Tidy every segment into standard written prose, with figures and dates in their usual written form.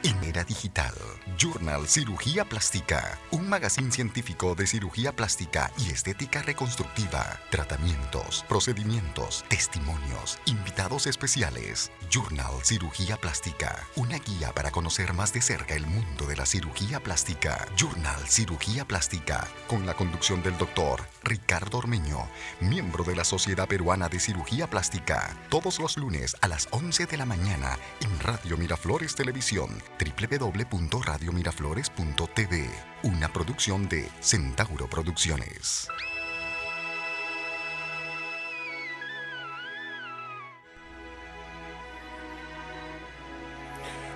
En Era Digital, Journal Cirugía Plástica, un magazine científico de cirugía plástica y estética reconstructiva, tratamientos, procedimientos, testimonios, invitados especiales. Journal Cirugía Plástica, una guía para conocer más de cerca el mundo de la cirugía plástica. Journal Cirugía Plástica, con la conducción del doctor Ricardo Ormeño, miembro de la Sociedad Peruana de Cirugía Plástica, todos los lunes a las 11 de la mañana en Radio Miraflores Televisión, www.radiomiraflores.tv, una producción de Centauro Producciones.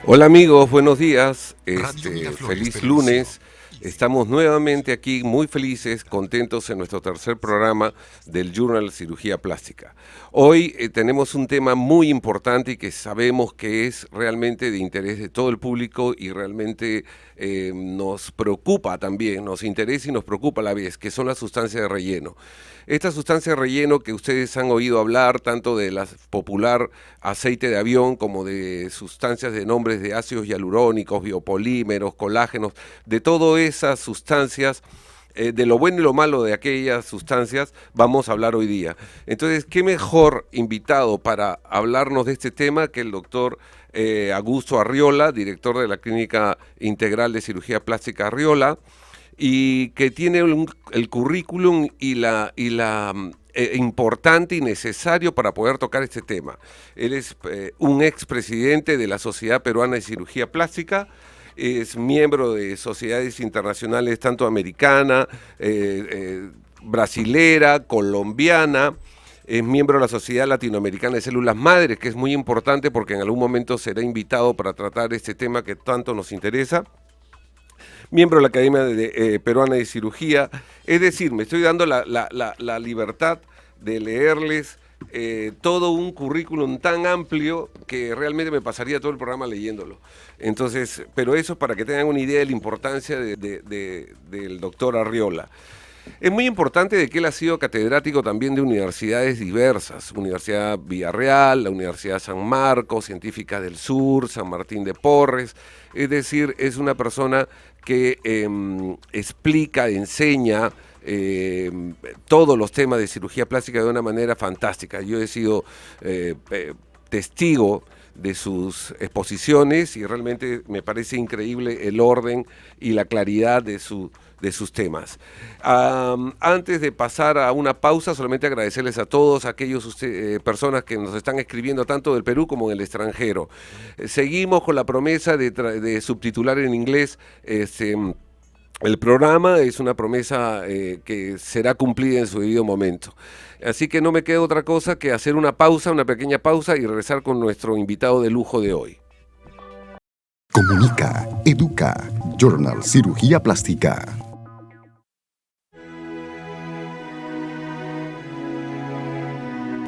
Hola amigos, buenos días, Feliz lunes. Estamos nuevamente aquí muy felices, contentos en nuestro tercer programa del Journal Cirugía Plástica. Hoy tenemos un tema muy importante y que sabemos que es realmente de interés de todo el público y realmente nos preocupa también, nos interesa y nos preocupa a la vez, que son las sustancias de relleno. Esta sustancia de relleno que ustedes han oído hablar tanto de la popular aceite de avión como de sustancias de nombres de ácidos hialurónicos, biopolímeros, colágenos, de todas esas sustancias, de lo bueno y lo malo de aquellas sustancias, vamos a hablar hoy día. Entonces, ¿qué mejor invitado para hablarnos de este tema que el doctor Augusto Arriola, director de la Clínica Integral de Cirugía Plástica Arriola, y que tiene el currículum y la importante y necesario para poder tocar este tema. Él es un expresidente de la Sociedad Peruana de Cirugía Plástica, es miembro de sociedades internacionales tanto americana, brasilera, colombiana, es miembro de la Sociedad Latinoamericana de Células Madres, que es muy importante porque en algún momento será invitado para tratar este tema que tanto nos interesa. Miembro de la Academia Peruana de Cirugía, es decir, me estoy dando la libertad de leerles todo un currículum tan amplio que realmente me pasaría todo el programa leyéndolo. Entonces, pero eso es para que tengan una idea de la importancia del doctor Arriola. Es muy importante de que él ha sido catedrático también de universidades diversas, Universidad Villarreal, la Universidad San Marcos, Científica del Sur, San Martín de Porres, es decir, es una persona que explica, enseña todos los temas de cirugía plástica de una manera fantástica. Yo he sido testigo de sus exposiciones y realmente me parece increíble el orden y la claridad de sus temas. Antes de pasar a una pausa, solamente agradecerles a todos aquellos personas que nos están escribiendo tanto del Perú como del extranjero. Seguimos con la promesa de subtitular en inglés el programa. Es una promesa que será cumplida en su debido momento. Así que no me queda otra cosa que hacer una pequeña pausa y regresar con nuestro invitado de lujo de hoy. Comunica, educa, Journal Cirugía Plástica.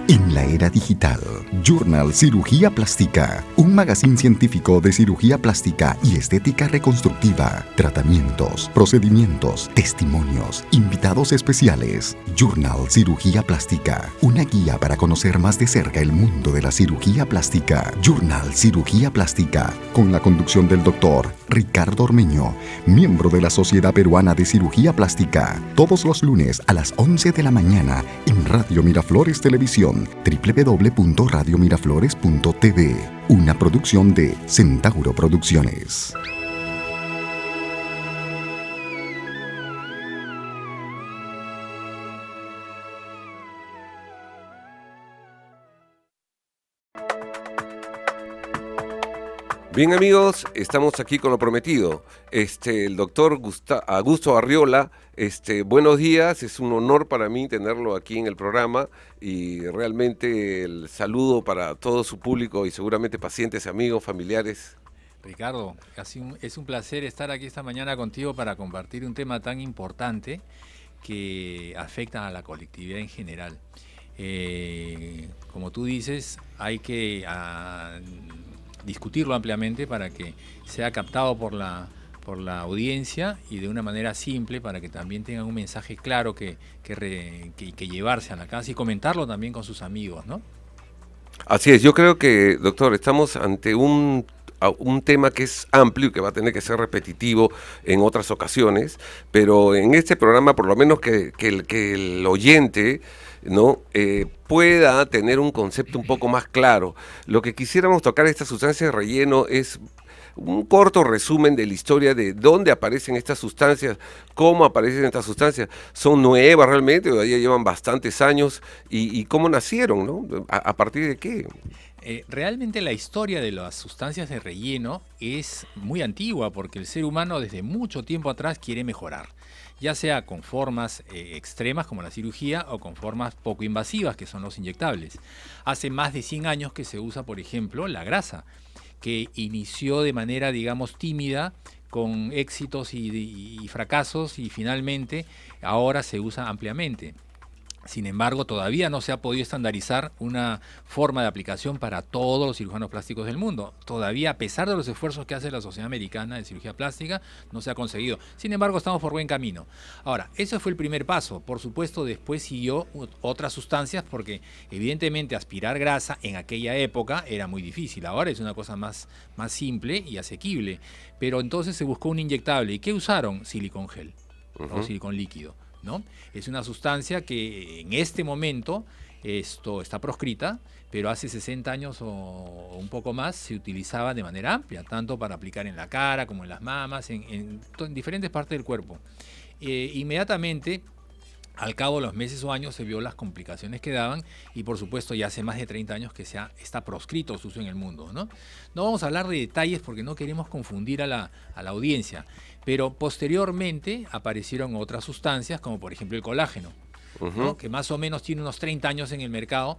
En la era digital, Journal Cirugía Plástica, un magazine científico de cirugía plástica y estética reconstructiva, tratamientos, procedimientos, testimonios, invitados especiales. Journal Cirugía Plástica, una guía para conocer más de cerca el mundo de la cirugía plástica. Journal Cirugía Plástica, con la conducción del doctor Ricardo Ormeño, miembro de la Sociedad Peruana de Cirugía Plástica, todos los lunes a las 11 de la mañana en Radio Miraflores Televisión, www.radiomiraflores.tv, una producción de Centauro Producciones. Bien amigos, estamos aquí con lo prometido. El doctor Augusto Arriola, buenos días, es un honor para mí tenerlo aquí en el programa y realmente el saludo para todo su público y seguramente pacientes, amigos, familiares. Ricardo, es un placer estar aquí esta mañana contigo para compartir un tema tan importante que afecta a la colectividad en general. Como tú dices, hay que discutirlo ampliamente para que sea captado por la audiencia y de una manera simple para que también tengan un mensaje claro que llevarse a la casa y comentarlo también con sus amigos, ¿no? Así es, yo creo que, doctor, estamos ante un a un tema que es amplio y que va a tener que ser repetitivo en otras ocasiones, pero en este programa por lo menos que el oyente, ¿no? Pueda tener un concepto un poco más claro. Lo que quisiéramos tocar estas sustancias de relleno es un corto resumen de la historia de dónde aparecen estas sustancias, cómo aparecen estas sustancias, son nuevas realmente, o ya llevan bastantes años, y cómo nacieron, ¿no? A partir de qué. Realmente la historia de las sustancias de relleno es muy antigua porque el ser humano desde mucho tiempo atrás quiere mejorar, ya sea con formas extremas como la cirugía o con formas poco invasivas que son los inyectables. Hace más de 100 años que se usa, por ejemplo, la grasa, que inició de manera, digamos, tímida, con éxitos y fracasos, y finalmente ahora se usa ampliamente. Sin embargo, todavía no se ha podido estandarizar una forma de aplicación para todos los cirujanos plásticos del mundo. Todavía, a pesar de los esfuerzos que hace la Sociedad Americana de Cirugía Plástica, no se ha conseguido. Sin embargo, estamos por buen camino. Ahora, ese fue el primer paso. Por supuesto, después siguió otras sustancias porque, evidentemente, aspirar grasa en aquella época era muy difícil. Ahora es una cosa más simple y asequible. Pero entonces se buscó un inyectable. ¿Y qué usaron? Silicón gel o silicón líquido, ¿no? Es una sustancia que en este momento está proscrita, pero hace 60 años o un poco más se utilizaba de manera amplia, tanto para aplicar en la cara como en las mamas, en diferentes partes del cuerpo. Inmediatamente, al cabo de los meses o años, se vio las complicaciones que daban y, por supuesto, ya hace más de 30 años que está proscrito su uso en el mundo, ¿no? No vamos a hablar de detalles porque no queremos confundir a la audiencia, pero posteriormente aparecieron otras sustancias, como por ejemplo el colágeno, ¿no? Que más o menos tiene unos 30 años en el mercado.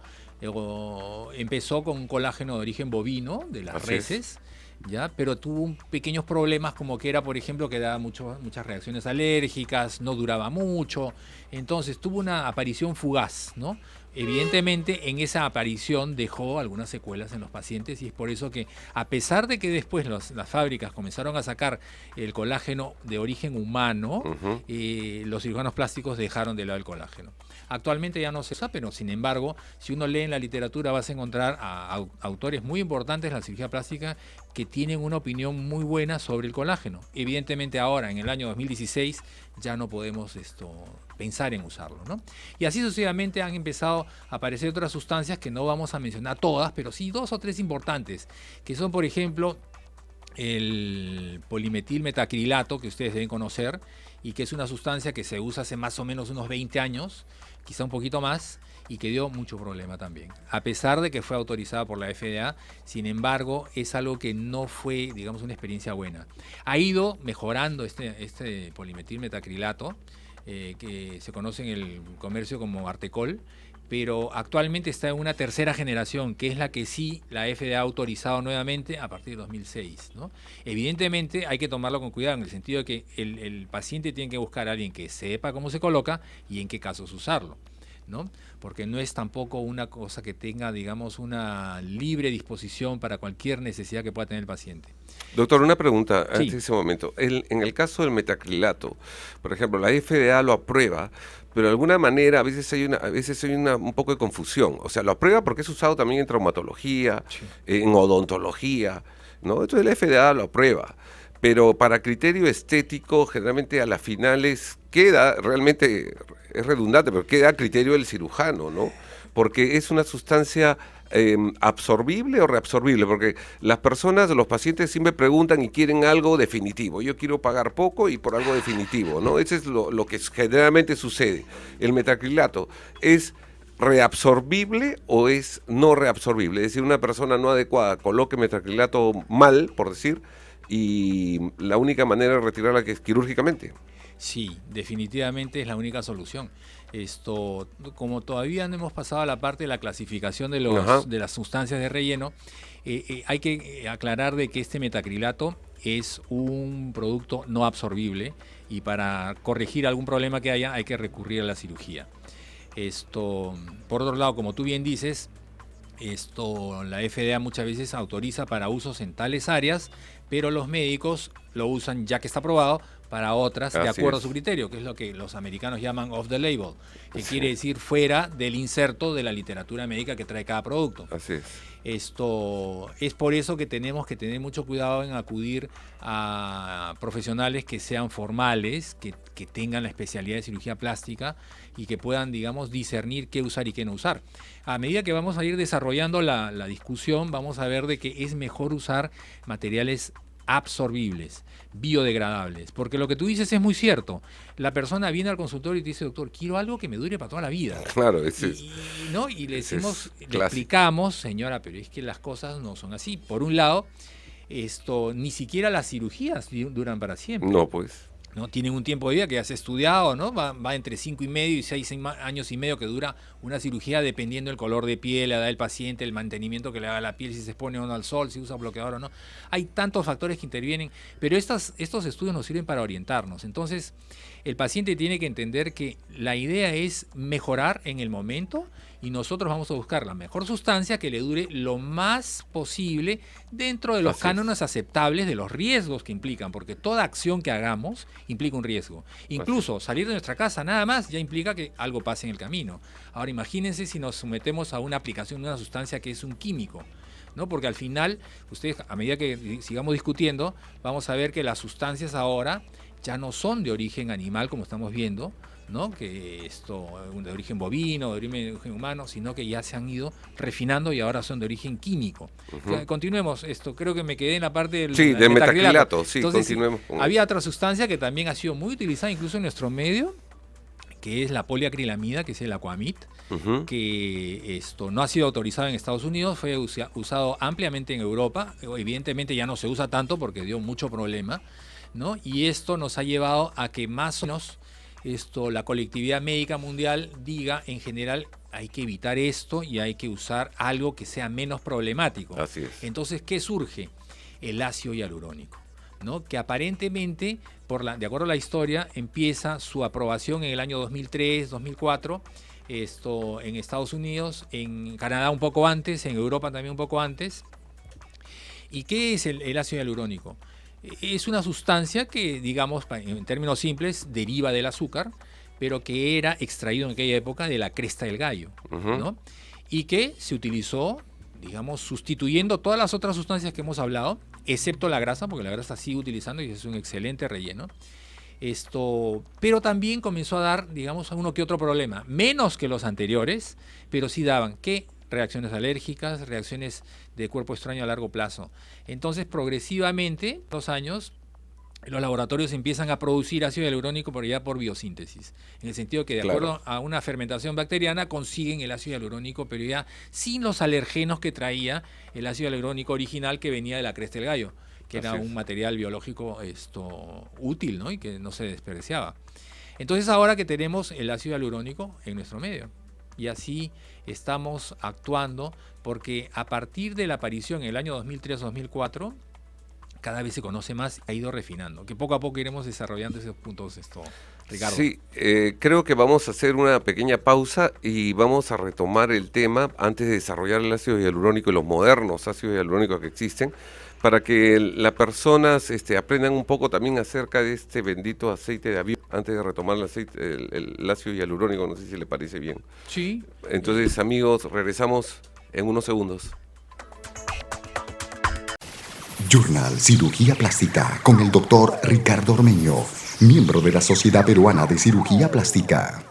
Empezó con un colágeno de origen bovino, de las reses, ¿ya? Pero tuvo pequeños problemas, como que era, por ejemplo, que daba muchas reacciones alérgicas, no duraba mucho, entonces tuvo una aparición fugaz, ¿no? Evidentemente, en esa aparición dejó algunas secuelas en los pacientes y es por eso que, a pesar de que después las fábricas comenzaron a sacar el colágeno de origen humano, los cirujanos plásticos dejaron de lado el colágeno. Actualmente ya no se usa, pero sin embargo, si uno lee en la literatura vas a encontrar a autores muy importantes de la cirugía plástica que tienen una opinión muy buena sobre el colágeno. Evidentemente ahora, en el año 2016, ya no podemos pensar en usarlo, ¿no? Y así sucesivamente han empezado a aparecer otras sustancias que no vamos a mencionar todas, pero sí 2 o 3 importantes, que son, por ejemplo, el polimetilmetacrilato, que ustedes deben conocer, y que es una sustancia que se usa hace más o menos unos 20 años, quizá un poquito más, y que dio mucho problema también. A pesar de que fue autorizada por la FDA, sin embargo, es algo que no fue, digamos, una experiencia buena. Ha ido mejorando este polimetilmetacrilato, que se conoce en el comercio como Artecol, pero actualmente está en una tercera generación, que es la que sí la FDA ha autorizado nuevamente a partir de 2006, ¿no? Evidentemente hay que tomarlo con cuidado, en el sentido de que el paciente tiene que buscar a alguien que sepa cómo se coloca y en qué casos usarlo, ¿no? Porque no es tampoco una cosa que tenga, digamos, una libre disposición para cualquier necesidad que pueda tener el paciente. Doctor, una pregunta Sí. antes de ese momento. En el caso del metacrilato, por ejemplo, la FDA lo aprueba, pero de alguna manera a veces hay un poco de confusión. O sea, lo aprueba porque es usado también en traumatología, en odontología, ¿no? Entonces la FDA lo aprueba. Pero para criterio estético, generalmente a las finales queda, realmente es redundante, pero queda a criterio del cirujano, ¿no? Porque es una sustancia absorbible o reabsorbible, porque las personas, los pacientes siempre preguntan y quieren algo definitivo. Yo quiero pagar poco y por algo definitivo, ¿no? Eso es lo que generalmente sucede. El metacrilato es reabsorbible o es no reabsorbible, es decir, una persona no adecuada coloque metacrilato mal, por decir, y la única manera de retirarla que es quirúrgicamente. Sí, definitivamente es la única solución. Como todavía no hemos pasado a la parte de la clasificación de las sustancias de relleno, hay que aclarar de que este metacrilato es un producto no absorbible y para corregir algún problema que haya hay que recurrir a la cirugía. Por otro lado, como tú bien dices, la FDA muchas veces autoriza para usos en tales áreas, pero los médicos lo usan, ya que está aprobado, para otras de Así acuerdo es. a su criterio, que es lo que los americanos llaman off the label, que quiere decir fuera del inserto de la literatura médica que trae cada producto. Así es. Esto es por eso que tenemos que tener mucho cuidado en acudir a profesionales que sean formales, que tengan la especialidad de cirugía plástica y que puedan, digamos, discernir qué usar y qué no usar. A medida que vamos a ir desarrollando la discusión, vamos a ver de que es mejor usar materiales absorbibles, biodegradables, porque lo que tú dices es muy cierto. La persona viene al consultorio y te dice, doctor, quiero algo que me dure para toda la vida. Claro, ese es. ¿No? Y le ese decimos, es le clásico. explicamos, señora, pero es que las cosas no son así. Por un lado, ni siquiera las cirugías duran para siempre. No, pues. ¿No? Tienen un tiempo de vida que ya se ha estudiado, ¿no? Va entre 5 y medio y 6 años y medio que dura una cirugía dependiendo del color de piel, la edad del paciente, el mantenimiento que le haga a la piel, si se expone o no al sol, si usa bloqueador o no. Hay tantos factores que intervienen, pero estos estudios nos sirven para orientarnos. Entonces, el paciente tiene que entender que la idea es mejorar en el momento y nosotros vamos a buscar la mejor sustancia que le dure lo más posible dentro de los cánones aceptables de los riesgos que implican, porque toda acción que hagamos implica un riesgo. Incluso salir de nuestra casa nada más ya implica que algo pase en el camino. Ahora imagínense si nos sometemos a una aplicación de una sustancia que es un químico, ¿no? Porque al final, ustedes, a medida que sigamos discutiendo, vamos a ver que las sustancias ahora ya no son de origen animal, como estamos viendo, ¿no? Que de origen bovino, de origen humano, sino que ya se han ido refinando y ahora son de origen químico. Continuemos esto, creo que me quedé en la parte del metacrilato. Sí, entonces, continuemos. Había otra sustancia que también ha sido muy utilizada incluso en nuestro medio, que es la poliacrilamida, que es el Aquamid, que no ha sido autorizado en Estados Unidos, fue usado ampliamente en Europa, evidentemente ya no se usa tanto porque dio mucho problema, ¿no? Y esto nos ha llevado a que más o menos la colectividad médica mundial diga, en general, hay que evitar esto y hay que usar algo que sea menos problemático. Así es. Entonces, ¿qué surge? El ácido hialurónico, ¿no? Que aparentemente, de acuerdo a la historia, empieza su aprobación en el año 2003, 2004, en Estados Unidos, en Canadá un poco antes, en Europa también un poco antes. ¿Y qué es el ácido hialurónico? Es una sustancia que, digamos, en términos simples, deriva del azúcar, pero que era extraído en aquella época de la cresta del gallo, ¿no? Y que se utilizó, digamos, sustituyendo todas las otras sustancias que hemos hablado, excepto la grasa, porque la grasa sigue utilizando y es un excelente relleno. Pero también comenzó a dar, digamos, uno que otro problema, menos que los anteriores, pero sí daban reacciones alérgicas, reacciones de cuerpo extraño a largo plazo. Entonces, progresivamente, 2 años, los laboratorios empiezan a producir ácido hialurónico, pero ya por biosíntesis. En el sentido que, de acuerdo a una fermentación bacteriana, consiguen el ácido hialurónico, pero ya sin los alergenos que traía el ácido hialurónico original que venía de la cresta del gallo, que era un material biológico útil, ¿no? Y que no se desperdiciaba. Entonces, ahora que tenemos el ácido hialurónico en nuestro medio, y así estamos actuando, porque a partir de la aparición en el año 2003-2004, cada vez se conoce más, ha ido refinando, que poco a poco iremos desarrollando esos puntos, Ricardo. Sí, creo que vamos a hacer una pequeña pausa y vamos a retomar el tema antes de desarrollar el ácido hialurónico y los modernos ácidos hialurónicos que existen, para que las personas aprendan un poco también acerca de este bendito aceite de avión, antes de retomar el ácido hialurónico, no sé si le parece bien. Sí. Entonces, amigos, regresamos en unos segundos. Journal Cirugía Plástica con el doctor Ricardo Ormeño, miembro de la Sociedad Peruana de Cirugía Plástica.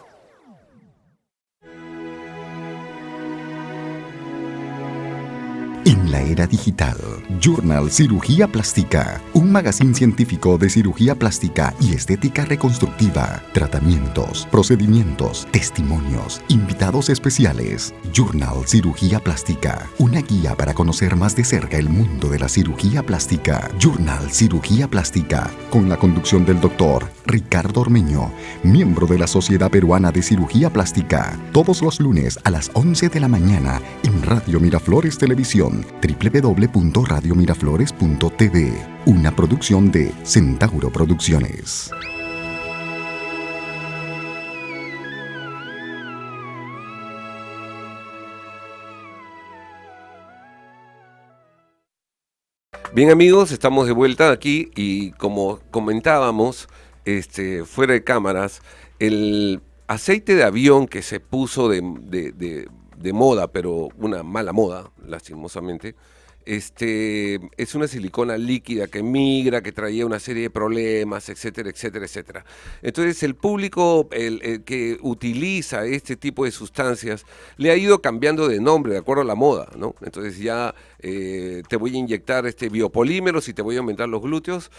En la era digital, Journal Cirugía Plástica, un magazine científico de cirugía plástica y estética reconstructiva, tratamientos, procedimientos, testimonios, invitados especiales. Journal Cirugía Plástica, una guía para conocer más de cerca el mundo de la cirugía plástica. Journal Cirugía Plástica, con la conducción del doctor Ricardo Ormeño, miembro de la Sociedad Peruana de Cirugía Plástica, todos los lunes a las 11 de la mañana en Radio Miraflores Televisión, www.radiomiraflores.tv, una producción de Centauro Producciones. Bien, amigos, estamos de vuelta aquí y como comentábamos, fuera de cámaras, el aceite de avión que se puso de moda, pero una mala moda, lastimosamente, es una silicona líquida que migra, que traía una serie de problemas, etcétera, etcétera, etcétera. Entonces el público el que utiliza este tipo de sustancias le ha ido cambiando de nombre de acuerdo a la moda, ¿no? Entonces ya te voy a inyectar biopolímeros y te voy a aumentar los glúteos,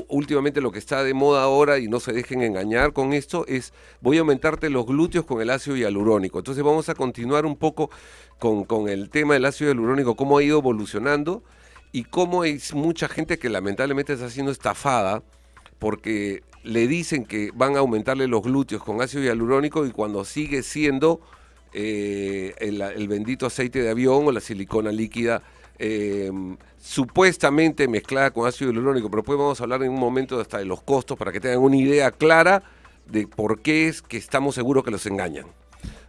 últimamente lo que está de moda ahora, y no se dejen engañar con esto, voy a aumentarte los glúteos con el ácido hialurónico. Entonces vamos a continuar un poco con el tema del ácido hialurónico, cómo ha ido evolucionando y cómo hay mucha gente que lamentablemente está siendo estafada porque le dicen que van a aumentarle los glúteos con ácido hialurónico y cuando sigue siendo el bendito aceite de avión o la silicona líquida supuestamente mezclada con ácido hialurónico, pero después vamos a hablar en un momento hasta de los costos para que tengan una idea clara de por qué es que estamos seguros que los engañan.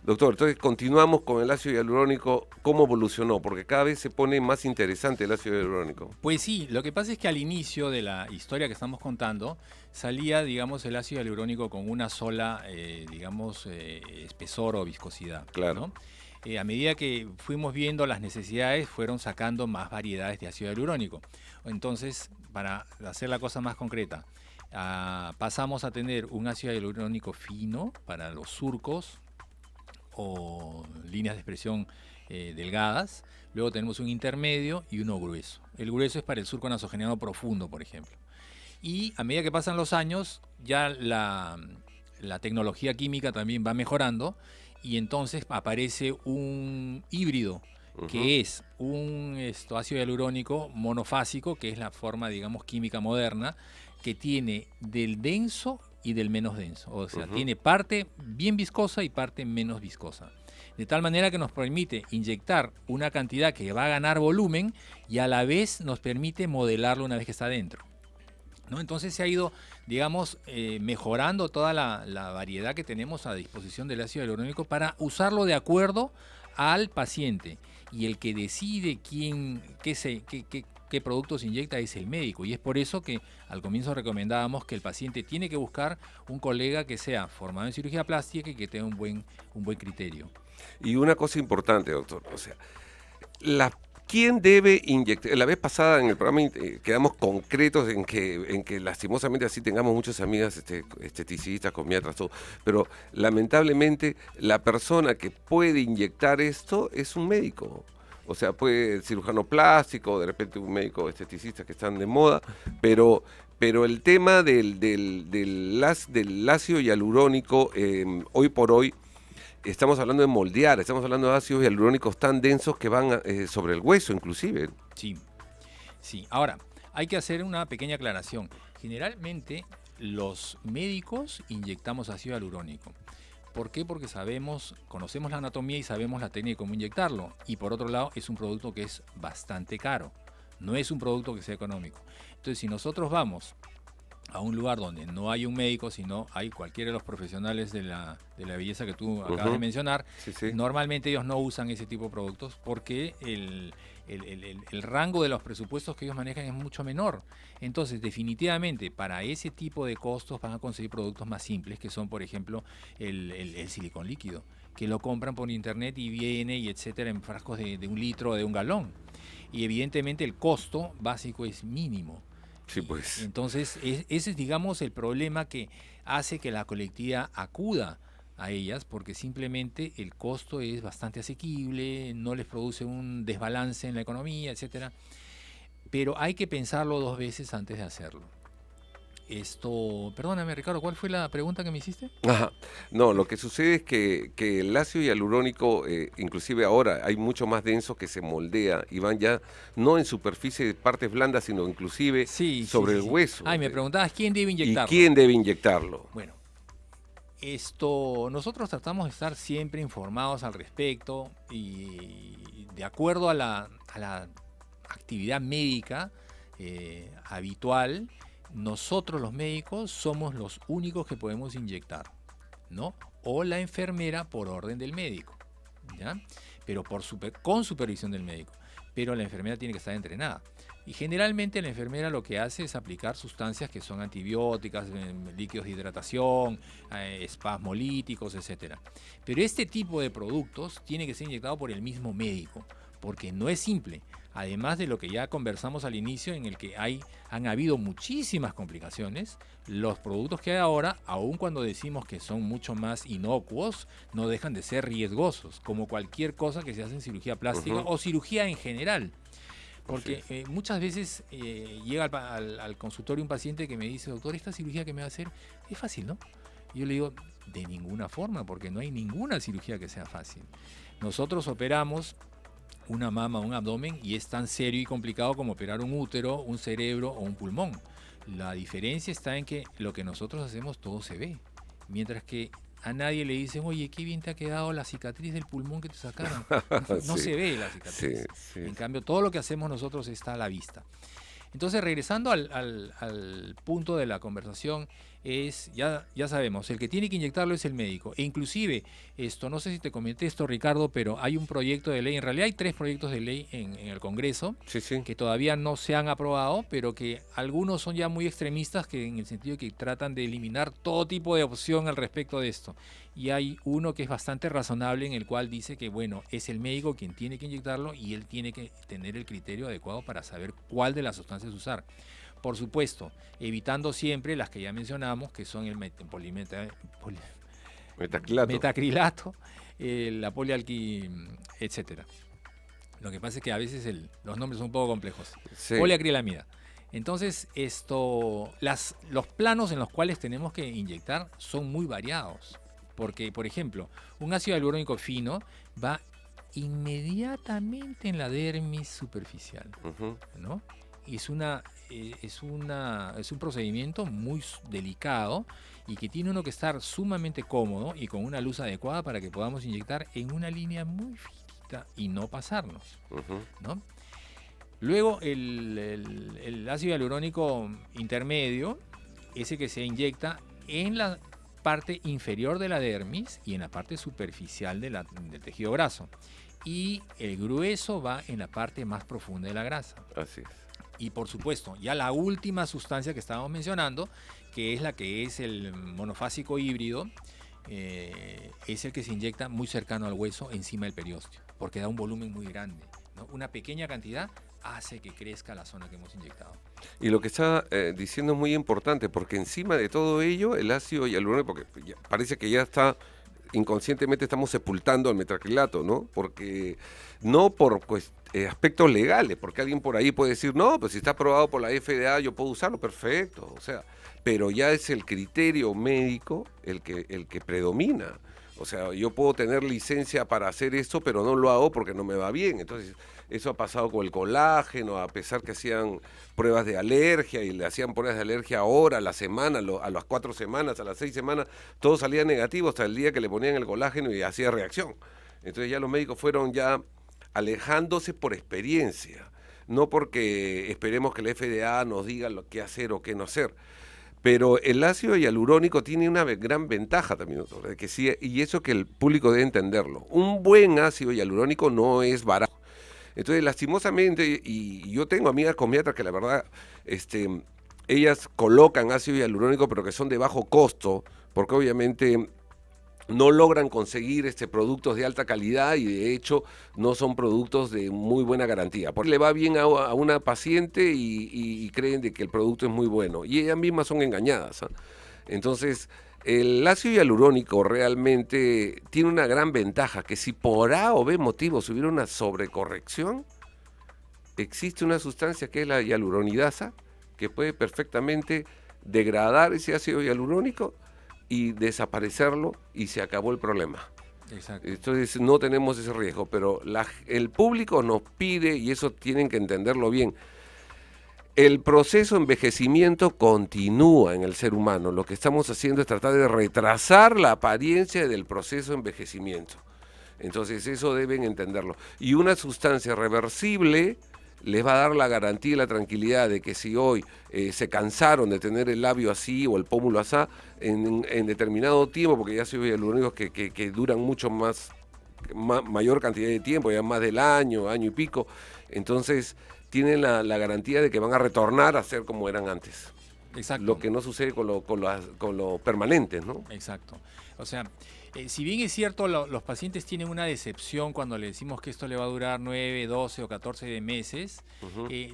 Doctor, entonces continuamos con el ácido hialurónico. ¿Cómo evolucionó? Porque cada vez se pone más interesante el ácido hialurónico. Pues sí, lo que pasa es que al inicio de la historia que estamos contando, salía, digamos, el ácido hialurónico con una sola, espesor o viscosidad. Claro. ¿No? A medida que fuimos viendo las necesidades, fueron sacando más variedades de ácido hialurónico. Entonces, para hacer la cosa más concreta, pasamos a tener un ácido hialurónico fino para los surcos o líneas de expresión delgadas. Luego tenemos un intermedio y uno grueso. El grueso es para el surco nasogeniano profundo, por ejemplo. Y a medida que pasan los años, ya la tecnología química también va mejorando y entonces aparece un híbrido, que es un ácido hialurónico monofásico, que es la forma, digamos, química moderna, que tiene del denso y del menos denso. O sea, tiene parte bien viscosa y parte menos viscosa. De tal manera que nos permite inyectar una cantidad que va a ganar volumen y a la vez nos permite modelarlo una vez que está dentro, ¿no? Entonces se ha ido, digamos, mejorando toda la variedad que tenemos a disposición del ácido hialurónico para usarlo de acuerdo al paciente. Y el que decide qué productos inyecta es el médico, y es por eso que al comienzo recomendábamos que el paciente tiene que buscar un colega que sea formado en cirugía plástica y que tenga un buen criterio. Y una cosa importante, doctor, o sea, ¿quién debe inyectar? La vez pasada en el programa quedamos concretos en que lastimosamente así tengamos muchas amigas esteticistas, comiatras, todo, pero lamentablemente la persona que puede inyectar esto es un médico. O sea, puede cirujano plástico, de repente un médico esteticista que están de moda, pero el tema del ácido hialurónico, hoy por hoy, estamos hablando de moldear, estamos hablando de ácidos hialurónicos tan densos que van sobre el hueso inclusive. Sí. Ahora, hay que hacer una pequeña aclaración. Generalmente los médicos inyectamos ácido hialurónico. ¿Por qué? Porque conocemos la anatomía y sabemos la técnica de cómo inyectarlo. Y por otro lado, es un producto que es bastante caro. No es un producto que sea económico. Entonces, si nosotros vamos a un lugar donde no hay un médico, sino hay cualquiera de los profesionales de la belleza que tú acabas de mencionar, normalmente ellos no usan ese tipo de productos porque el rango de los presupuestos que ellos manejan es mucho menor. Entonces, definitivamente, para ese tipo de costos van a conseguir productos más simples, que son, por ejemplo, el silicón líquido, que lo compran por internet y viene, y etcétera, en frascos de 1 litro o de 1 galón. Y evidentemente el costo básico es mínimo. Sí, pues. Entonces, ese es, digamos, el problema que hace que la colectividad acuda a ellas, porque simplemente el costo es bastante asequible, no les produce un desbalance en la economía, etcétera. Pero hay que pensarlo 2 veces antes de hacerlo. Perdóname, Ricardo, ¿cuál fue la pregunta que me hiciste? No, lo que sucede es que el ácido hialurónico, inclusive ahora hay mucho más denso que se moldea y van ya no en superficie de partes blandas, sino inclusive sobre el hueso. Me preguntabas quién debe inyectarlo. ¿Y quién debe inyectarlo? Bueno, nosotros tratamos de estar siempre informados al respecto y de acuerdo a la actividad médica habitual. Nosotros los médicos somos los únicos que podemos inyectar, ¿no? O la enfermera por orden del médico, ¿ya? Pero con supervisión del médico. Pero la enfermera tiene que estar entrenada. Y generalmente la enfermera lo que hace es aplicar sustancias que son antibióticas, líquidos de hidratación, espasmolíticos, etc. Pero este tipo de productos tiene que ser inyectado por el mismo médico, porque no es simple. Además de lo que ya conversamos al inicio, en el que han habido muchísimas complicaciones, los productos que hay ahora, aun cuando decimos que son mucho más inocuos, no dejan de ser riesgosos, como cualquier cosa que se hace en cirugía plástica o cirugía en general. Porque muchas veces llega al consultorio un paciente que me dice, doctor, esta cirugía que me va a hacer es fácil, ¿no? Y yo le digo, de ninguna forma, porque no hay ninguna cirugía que sea fácil. Nosotros operamos una mama, un abdomen, y es tan serio y complicado como operar un útero, un cerebro o un pulmón. La diferencia está en que lo que nosotros hacemos todo se ve, mientras que a nadie le dicen, oye, qué bien te ha quedado la cicatriz del pulmón que te sacaron. No se ve la cicatriz. En cambio, todo lo que hacemos nosotros está a la vista. Entonces, regresando al punto de la conversación, ya sabemos, el que tiene que inyectarlo es el médico. E inclusive, no sé si te comenté esto, Ricardo, pero hay un proyecto de ley, en realidad hay 3 proyectos de ley en el Congreso, que todavía no se han aprobado, pero que algunos son ya muy extremistas, que en el sentido que tratan de eliminar todo tipo de opción al respecto de esto. Y hay uno que es bastante razonable, en el cual dice que, bueno, es el médico quien tiene que inyectarlo y él tiene que tener el criterio adecuado para saber cuál de las sustancias usar. Por supuesto, evitando siempre las que ya mencionamos, que son el metacrilato, la polialquilina, etc. Lo que pasa es que a veces los nombres son un poco complejos. Poliacrilamida. Entonces, los planos en los cuales tenemos que inyectar son muy variados. Porque, por ejemplo, un ácido hialurónico fino va inmediatamente en la dermis superficial, ¿no? Y es un procedimiento muy delicado y que tiene uno que estar sumamente cómodo y con una luz adecuada para que podamos inyectar en una línea muy finita y no pasarnos, ¿no? Luego el ácido hialurónico intermedio, ese que se inyecta en la parte inferior de la dermis y en la parte superficial del tejido graso. Y el grueso va en la parte más profunda de la grasa. Así es. Y por supuesto, ya la última sustancia que estábamos mencionando, que es la que es el monofásico híbrido, es el que se inyecta muy cercano al hueso, encima del periósteo, porque da un volumen muy grande, ¿no? Una pequeña cantidad hace que crezca la zona que hemos inyectado. Y lo que está diciendo es muy importante, porque encima de todo ello, el ácido hialurónico, porque parece que ya está, inconscientemente estamos sepultando al metacrilato, ¿no? Porque no por aspectos legales, porque alguien por ahí puede decir, no, pues si está aprobado por la FDA yo puedo usarlo, perfecto, o sea, pero ya es el criterio médico el que predomina. O sea, yo puedo tener licencia para hacer eso, pero no lo hago porque no me va bien. Entonces, eso ha pasado con el colágeno, a pesar que hacían pruebas de alergia y le hacían pruebas de alergia ahora, a la semana, a las 4 semanas, a las 6 semanas, todo salía negativo hasta el día que le ponían el colágeno y hacía reacción. Entonces ya los médicos fueron ya alejándose por experiencia, no porque esperemos que la FDA nos diga lo que hacer o qué no hacer. Pero el ácido hialurónico tiene una gran ventaja también, doctor, de que sí, y eso que el público debe entenderlo. Un buen ácido hialurónico no es barato. Entonces, lastimosamente, y yo tengo amigas comiatras que la verdad, ellas colocan ácido hialurónico, pero que son de bajo costo, porque obviamente no logran conseguir productos de alta calidad y de hecho no son productos de muy buena garantía. Porque le va bien a una paciente y creen de que el producto es muy bueno y ellas mismas son engañadas, ¿eh? Entonces, el ácido hialurónico realmente tiene una gran ventaja, que si por A o B motivos hubiera una sobrecorrección, existe una sustancia que es la hialuronidasa, que puede perfectamente degradar ese ácido hialurónico y desaparecerlo y se acabó el problema. Exacto. Entonces no tenemos ese riesgo, pero el público nos pide, y eso tienen que entenderlo bien, el proceso de envejecimiento continúa en el ser humano. Lo que estamos haciendo es tratar de retrasar la apariencia del proceso de envejecimiento. Entonces eso deben entenderlo. Y una sustancia reversible les va a dar la garantía y la tranquilidad de que si hoy se cansaron de tener el labio así o el pómulo así, en determinado tiempo, porque ya se ve los únicos que duran mucho mayor cantidad de tiempo, ya más del año y pico, entonces tienen la garantía de que van a retornar a ser como eran antes. Exacto. Lo que no sucede con lo permanente, ¿no? Exacto. O sea, si bien es cierto, los pacientes tienen una decepción cuando le decimos que esto le va a durar 9, 12 o 14 meses,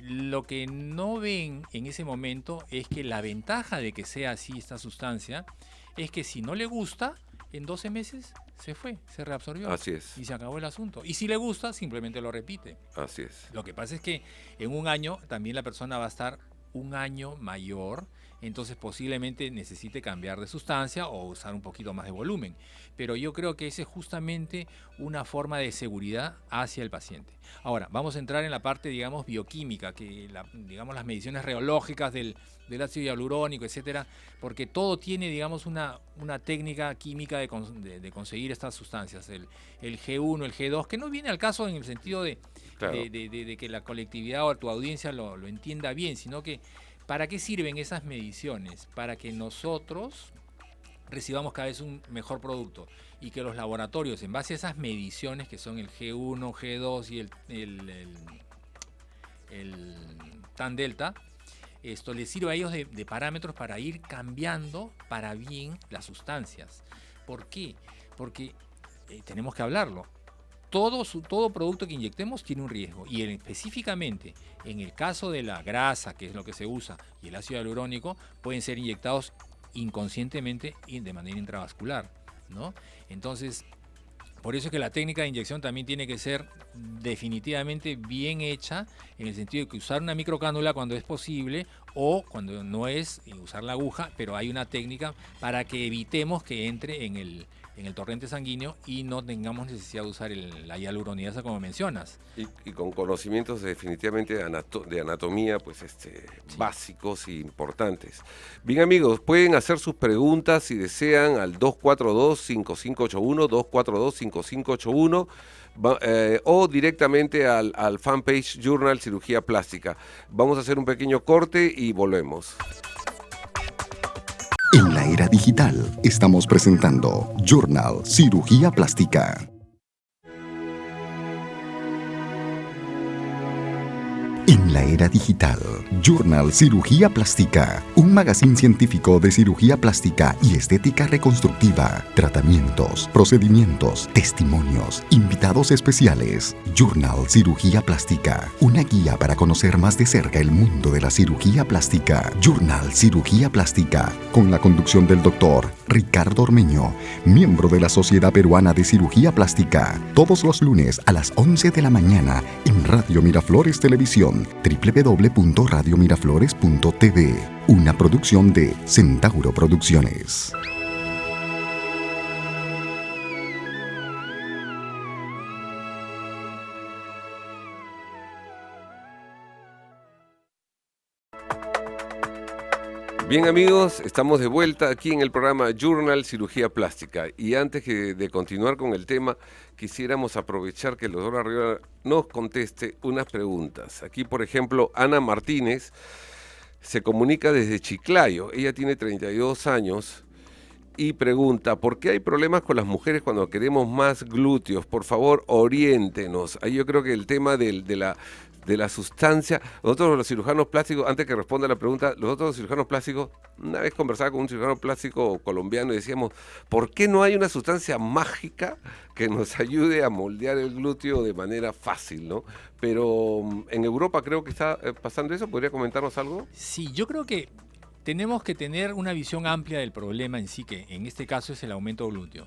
lo que no ven en ese momento es que la ventaja de que sea así esta sustancia es que si no le gusta, en 12 meses se fue, se reabsorbió. Así es. Y se acabó el asunto. Y si le gusta, simplemente lo repite. Así es. Lo que pasa es que en un año también la persona va a estar un año mayor, entonces posiblemente necesite cambiar de sustancia o usar un poquito más de volumen. Pero yo creo que esa es justamente una forma de seguridad hacia el paciente. Ahora, vamos a entrar en la parte, digamos, bioquímica, que digamos las mediciones reológicas del ácido hialurónico, etcétera, porque todo tiene, digamos, una técnica química de conseguir estas sustancias, el G1, el G2, que no viene al caso en el sentido de que la colectividad o tu audiencia lo entienda bien, sino que ¿para qué sirven esas mediciones? Para que nosotros recibamos cada vez un mejor producto y que los laboratorios, en base a esas mediciones que son el G1, G2 y el TAN delta, esto les sirve a ellos de parámetros para ir cambiando para bien las sustancias. ¿Por qué? Porque tenemos que hablarlo. Todo producto que inyectemos tiene un riesgo y específicamente en el caso de la grasa, que es lo que se usa, y el ácido hialurónico, pueden ser inyectados inconscientemente y de manera intravascular, ¿no? Entonces, por eso es que la técnica de inyección también tiene que ser definitivamente bien hecha, en el sentido de que usar una microcánula cuando es posible o cuando no es, usar la aguja, pero hay una técnica para que evitemos que entre en el torrente sanguíneo y no tengamos necesidad de usar la hialuronidasa como mencionas. Y con conocimientos definitivamente de anatomía, pues básicos e importantes. Bien, amigos, pueden hacer sus preguntas si desean al 242-5581, 242-5581, o directamente al fanpage Journal Cirugía Plástica. Vamos a hacer un pequeño corte y volvemos. En la era digital, estamos presentando Journal Cirugía Plástica. En la era digital, Journal Cirugía Plástica, un magazín científico de cirugía plástica y estética reconstructiva, tratamientos, procedimientos, testimonios, invitados especiales. Journal Cirugía Plástica, una guía para conocer más de cerca el mundo de la cirugía plástica. Journal Cirugía Plástica, con la conducción del doctor Ricardo Ormeño, miembro de la Sociedad Peruana de Cirugía Plástica, todos los lunes a las 11 de la mañana en Radio Miraflores Televisión, www.radiomiraflores.tv, una producción de Centauro Producciones. Bien, amigos, estamos de vuelta aquí en el programa Journal Cirugía Plástica, y antes de continuar con el tema, quisiéramos aprovechar que el doctor Arriola nos conteste unas preguntas. Aquí, por ejemplo, Ana Martínez se comunica desde Chiclayo. Ella tiene 32 años y pregunta: ¿por qué hay problemas con las mujeres cuando queremos más glúteos? Por favor, oriéntenos. Ahí yo creo que el tema de la sustancia, nosotros los cirujanos plásticos, antes que responda la pregunta, nosotros los cirujanos plásticos, una vez conversaba con un cirujano plástico colombiano y decíamos, ¿por qué no hay una sustancia mágica que nos ayude a moldear el glúteo de manera fácil, ¿no? Pero en Europa creo que está pasando eso. ¿Podría comentarnos algo? Sí, yo creo que tenemos que tener una visión amplia del problema en sí, que en este caso es el aumento glúteo.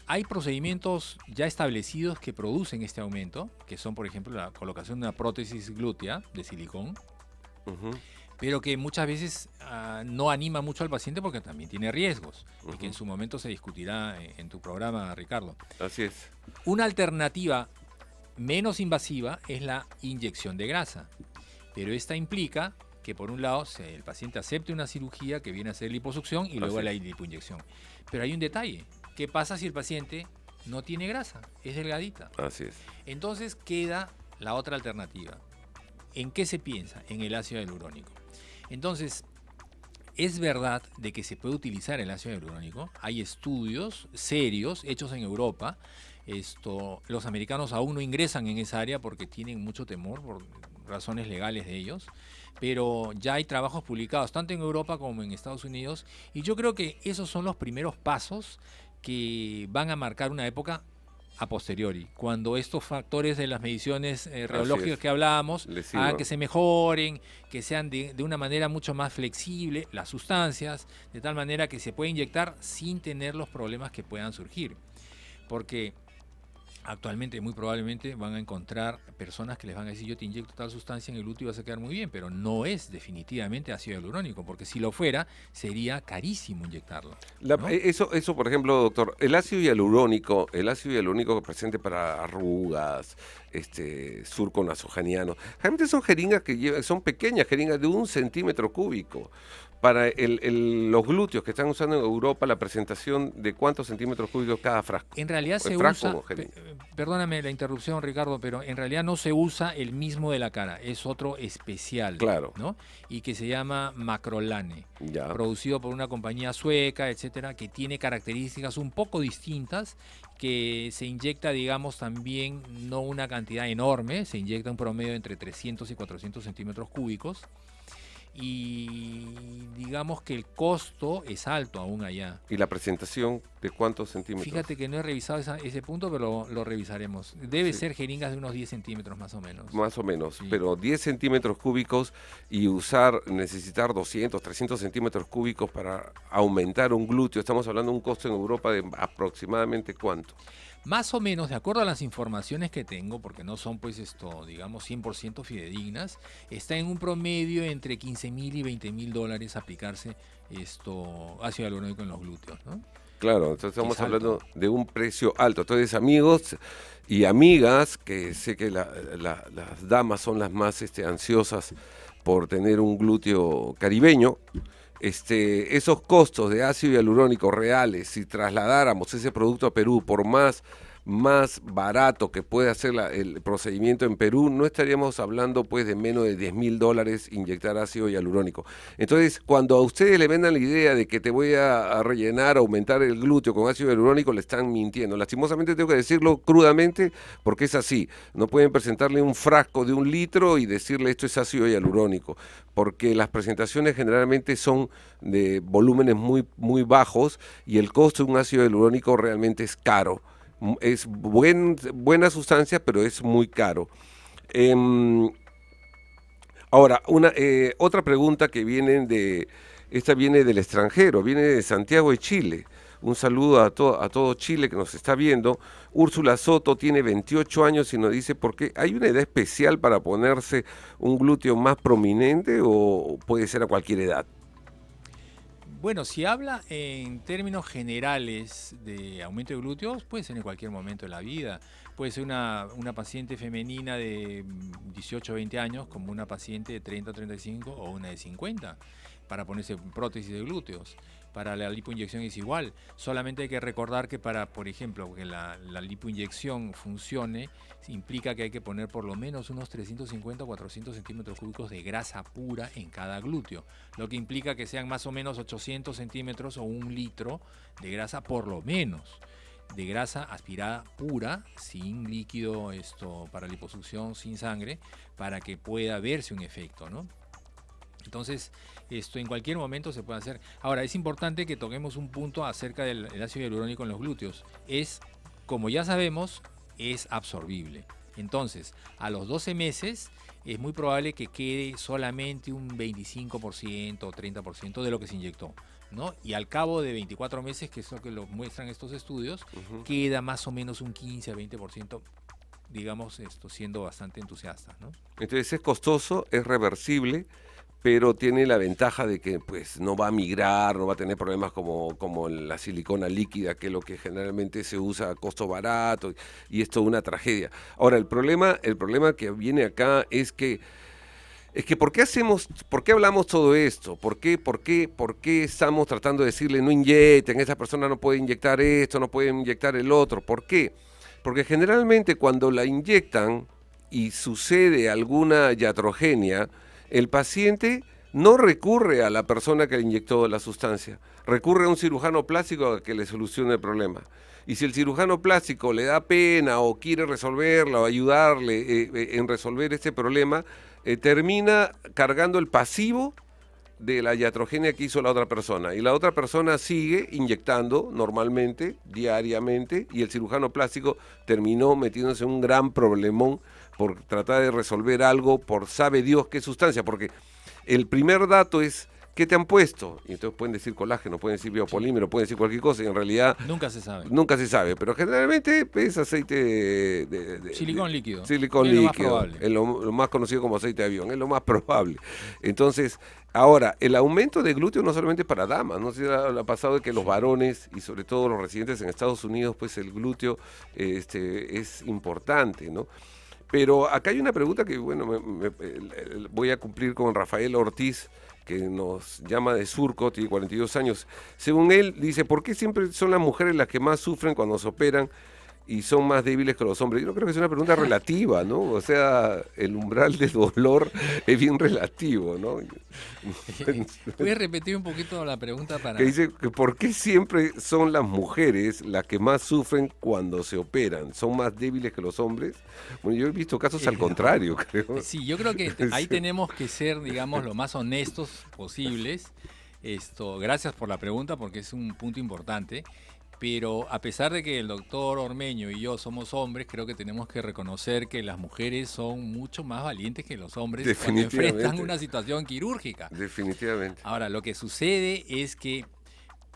Hay procedimientos ya establecidos que producen este aumento, que son, por ejemplo, la colocación de una prótesis glútea de silicón, pero que muchas veces no anima mucho al paciente porque también tiene riesgos, y que en su momento se discutirá en tu programa, Ricardo. Así es. Una alternativa menos invasiva es la inyección de grasa, pero esta implica que, por un lado, el paciente acepte una cirugía que viene a ser liposucción y luego la lipoinyección. Pero hay un detalle. ¿Qué pasa si el paciente no tiene grasa? Es delgadita. Así es. Entonces queda la otra alternativa. ¿En qué se piensa? En el ácido hialurónico. Entonces, es verdad de que se puede utilizar el ácido hialurónico. Hay estudios serios hechos en Europa Los americanos aún no ingresan en esa área porque tienen mucho temor por razones legales de ellos, pero ya hay trabajos publicados tanto en Europa como en Estados Unidos, y yo creo que esos son los primeros pasos que van a marcar una época a posteriori, cuando estos factores de las mediciones radiológicas que hablábamos hagan que se mejoren, que sean de una manera mucho más flexible las sustancias, de tal manera que se pueda inyectar sin tener los problemas que puedan surgir. Porque actualmente muy probablemente van a encontrar personas que les van a decir: yo te inyecto tal sustancia en el glúteo y vas a quedar muy bien, pero no es definitivamente ácido hialurónico, porque si lo fuera sería carísimo inyectarlo, ¿no? Eso, por ejemplo, doctor, el ácido hialurónico presente para arrugas, surco nasogeniano, realmente son jeringas son pequeñas jeringas de 1 centímetro cúbico. Para los glúteos que están usando en Europa, la presentación de cuántos centímetros cúbicos cada frasco. En realidad se usa, perdóname la interrupción, Ricardo, pero en realidad no se usa el mismo de la cara, es otro especial, claro, ¿no? Y que se llama Macrolane, ya, producido por una compañía sueca, etcétera, que tiene características un poco distintas, que se inyecta, digamos, también no una cantidad enorme, se inyecta un promedio entre 300 y 400 centímetros cúbicos. Y digamos que el costo es alto aún allá. ¿Y la presentación de cuántos centímetros? Fíjate que no he revisado ese punto, pero lo revisaremos. Debe ser jeringas de unos 10 centímetros más o menos. Más o menos, sí. Pero 10 centímetros cúbicos y necesitar 200, 300 centímetros cúbicos para aumentar un glúteo. Estamos hablando de un costo en Europa de aproximadamente ¿cuánto? Más o menos, de acuerdo a las informaciones que tengo, porque no son digamos 100% fidedignas, está en un promedio entre $15,000 y $20,000 aplicarse ácido hialurónico en los glúteos, ¿no? Claro, entonces estamos hablando de un precio alto. Entonces, amigos y amigas, que sé que las damas son las más ansiosas por tener un glúteo caribeño, esos costos de ácido hialurónico reales, si trasladáramos ese producto a Perú por más barato que puede hacer el procedimiento en Perú, no estaríamos hablando pues de menos de $10,000 inyectar ácido hialurónico. Entonces, cuando a ustedes le vendan la idea de que te voy a rellenar, aumentar el glúteo con ácido hialurónico, le están mintiendo. Lastimosamente tengo que decirlo crudamente porque es así. No pueden presentarle un frasco de 1 litro y decirle esto es ácido hialurónico, porque las presentaciones generalmente son de volúmenes muy, muy bajos y el costo de un ácido hialurónico realmente es caro. Es buena sustancia, pero es muy caro. Ahora, otra pregunta que viene del extranjero, viene de Santiago de Chile. Un saludo a todo Chile que nos está viendo. Úrsula Soto tiene 28 años y nos dice: ¿por qué hay una edad especial para ponerse un glúteo más prominente o puede ser a cualquier edad? Bueno, si habla en términos generales de aumento de glúteos, puede ser en cualquier momento de la vida. Puede ser una paciente femenina de 18 o 20 años como una paciente de 30 o 35 o una de 50 para ponerse prótesis de glúteos. Para la lipoinyección es igual, solamente hay que recordar que por ejemplo, que la lipoinyección funcione, implica que hay que poner por lo menos unos 350 o 400 centímetros cúbicos de grasa pura en cada glúteo, lo que implica que sean más o menos 800 centímetros o 1 litro de grasa por lo menos, de grasa aspirada pura, sin líquido para liposucción, sin sangre, para que pueda verse un efecto, ¿no? Entonces, en cualquier momento se puede hacer. Ahora, es importante que toquemos un punto acerca del ácido hialurónico en los glúteos. Como ya sabemos, es absorbible. Entonces, a los 12 meses es muy probable que quede solamente un 25% o 30% de lo que se inyectó, ¿no? Y al cabo de 24 meses, que es lo que lo muestran estos estudios, queda más o menos un 15 a 20%, digamos, siendo bastante entusiasta, ¿no? Entonces es costoso, es reversible, pero tiene la ventaja de que pues no va a migrar, no va a tener problemas como la silicona líquida, que es lo que generalmente se usa a costo barato, y es toda una tragedia. Ahora, el problema que viene acá es que ¿por qué hablamos todo esto? ¿Por qué estamos tratando de decirle no inyecten, esa persona no puede inyectar esto, no puede inyectar el otro? ¿Por qué? Porque generalmente cuando la inyectan y sucede alguna iatrogenia, el paciente no recurre a la persona que le inyectó la sustancia, recurre a un cirujano plástico a que le solucione el problema. Y si el cirujano plástico le da pena o quiere resolverla o ayudarle en resolver este problema, termina cargando el pasivo de la iatrogenia que hizo la otra persona. Y la otra persona sigue inyectando normalmente, diariamente, y el cirujano plástico terminó metiéndose en un gran problemón por tratar de resolver algo por sabe Dios qué sustancia, porque el primer dato es ¿qué te han puesto? Y entonces pueden decir colágeno, pueden decir biopolímero, pueden decir cualquier cosa, y en realidad Nunca se sabe. nunca se sabe, pero generalmente es aceite Silicón líquido. Silicón Es lo más líquido, probable. es lo más conocido como aceite de avión, es lo más probable. Entonces, ahora, el aumento de glúteo no solamente para damas, no sé si ha pasado de que los varones y sobre todo los residentes en Estados Unidos, pues el glúteo es importante, ¿no? Pero acá hay una pregunta que, bueno, voy a cumplir con Rafael Ortiz, que nos llama de Surco, tiene 42 años. Según él, dice, ¿por qué siempre son las mujeres las que más sufren cuando se operan y son más débiles que los hombres? Yo creo que es una pregunta relativa, ¿no? O sea, el umbral de dolor es bien relativo, ¿no? Voy a repetir un poquito la pregunta para... Que dice, que ¿por qué siempre son las mujeres las que más sufren cuando se operan? ¿Son más débiles que los hombres? Bueno, yo he visto casos al contrario, creo. Sí, yo creo que ahí tenemos que ser, digamos, lo más honestos posibles. Gracias por la pregunta porque es un punto importante. Pero a pesar de que el doctor Ormeño y yo somos hombres, creo que tenemos que reconocer que las mujeres son mucho más valientes que los hombres cuando enfrentan una situación quirúrgica. Definitivamente. Ahora, lo que sucede es que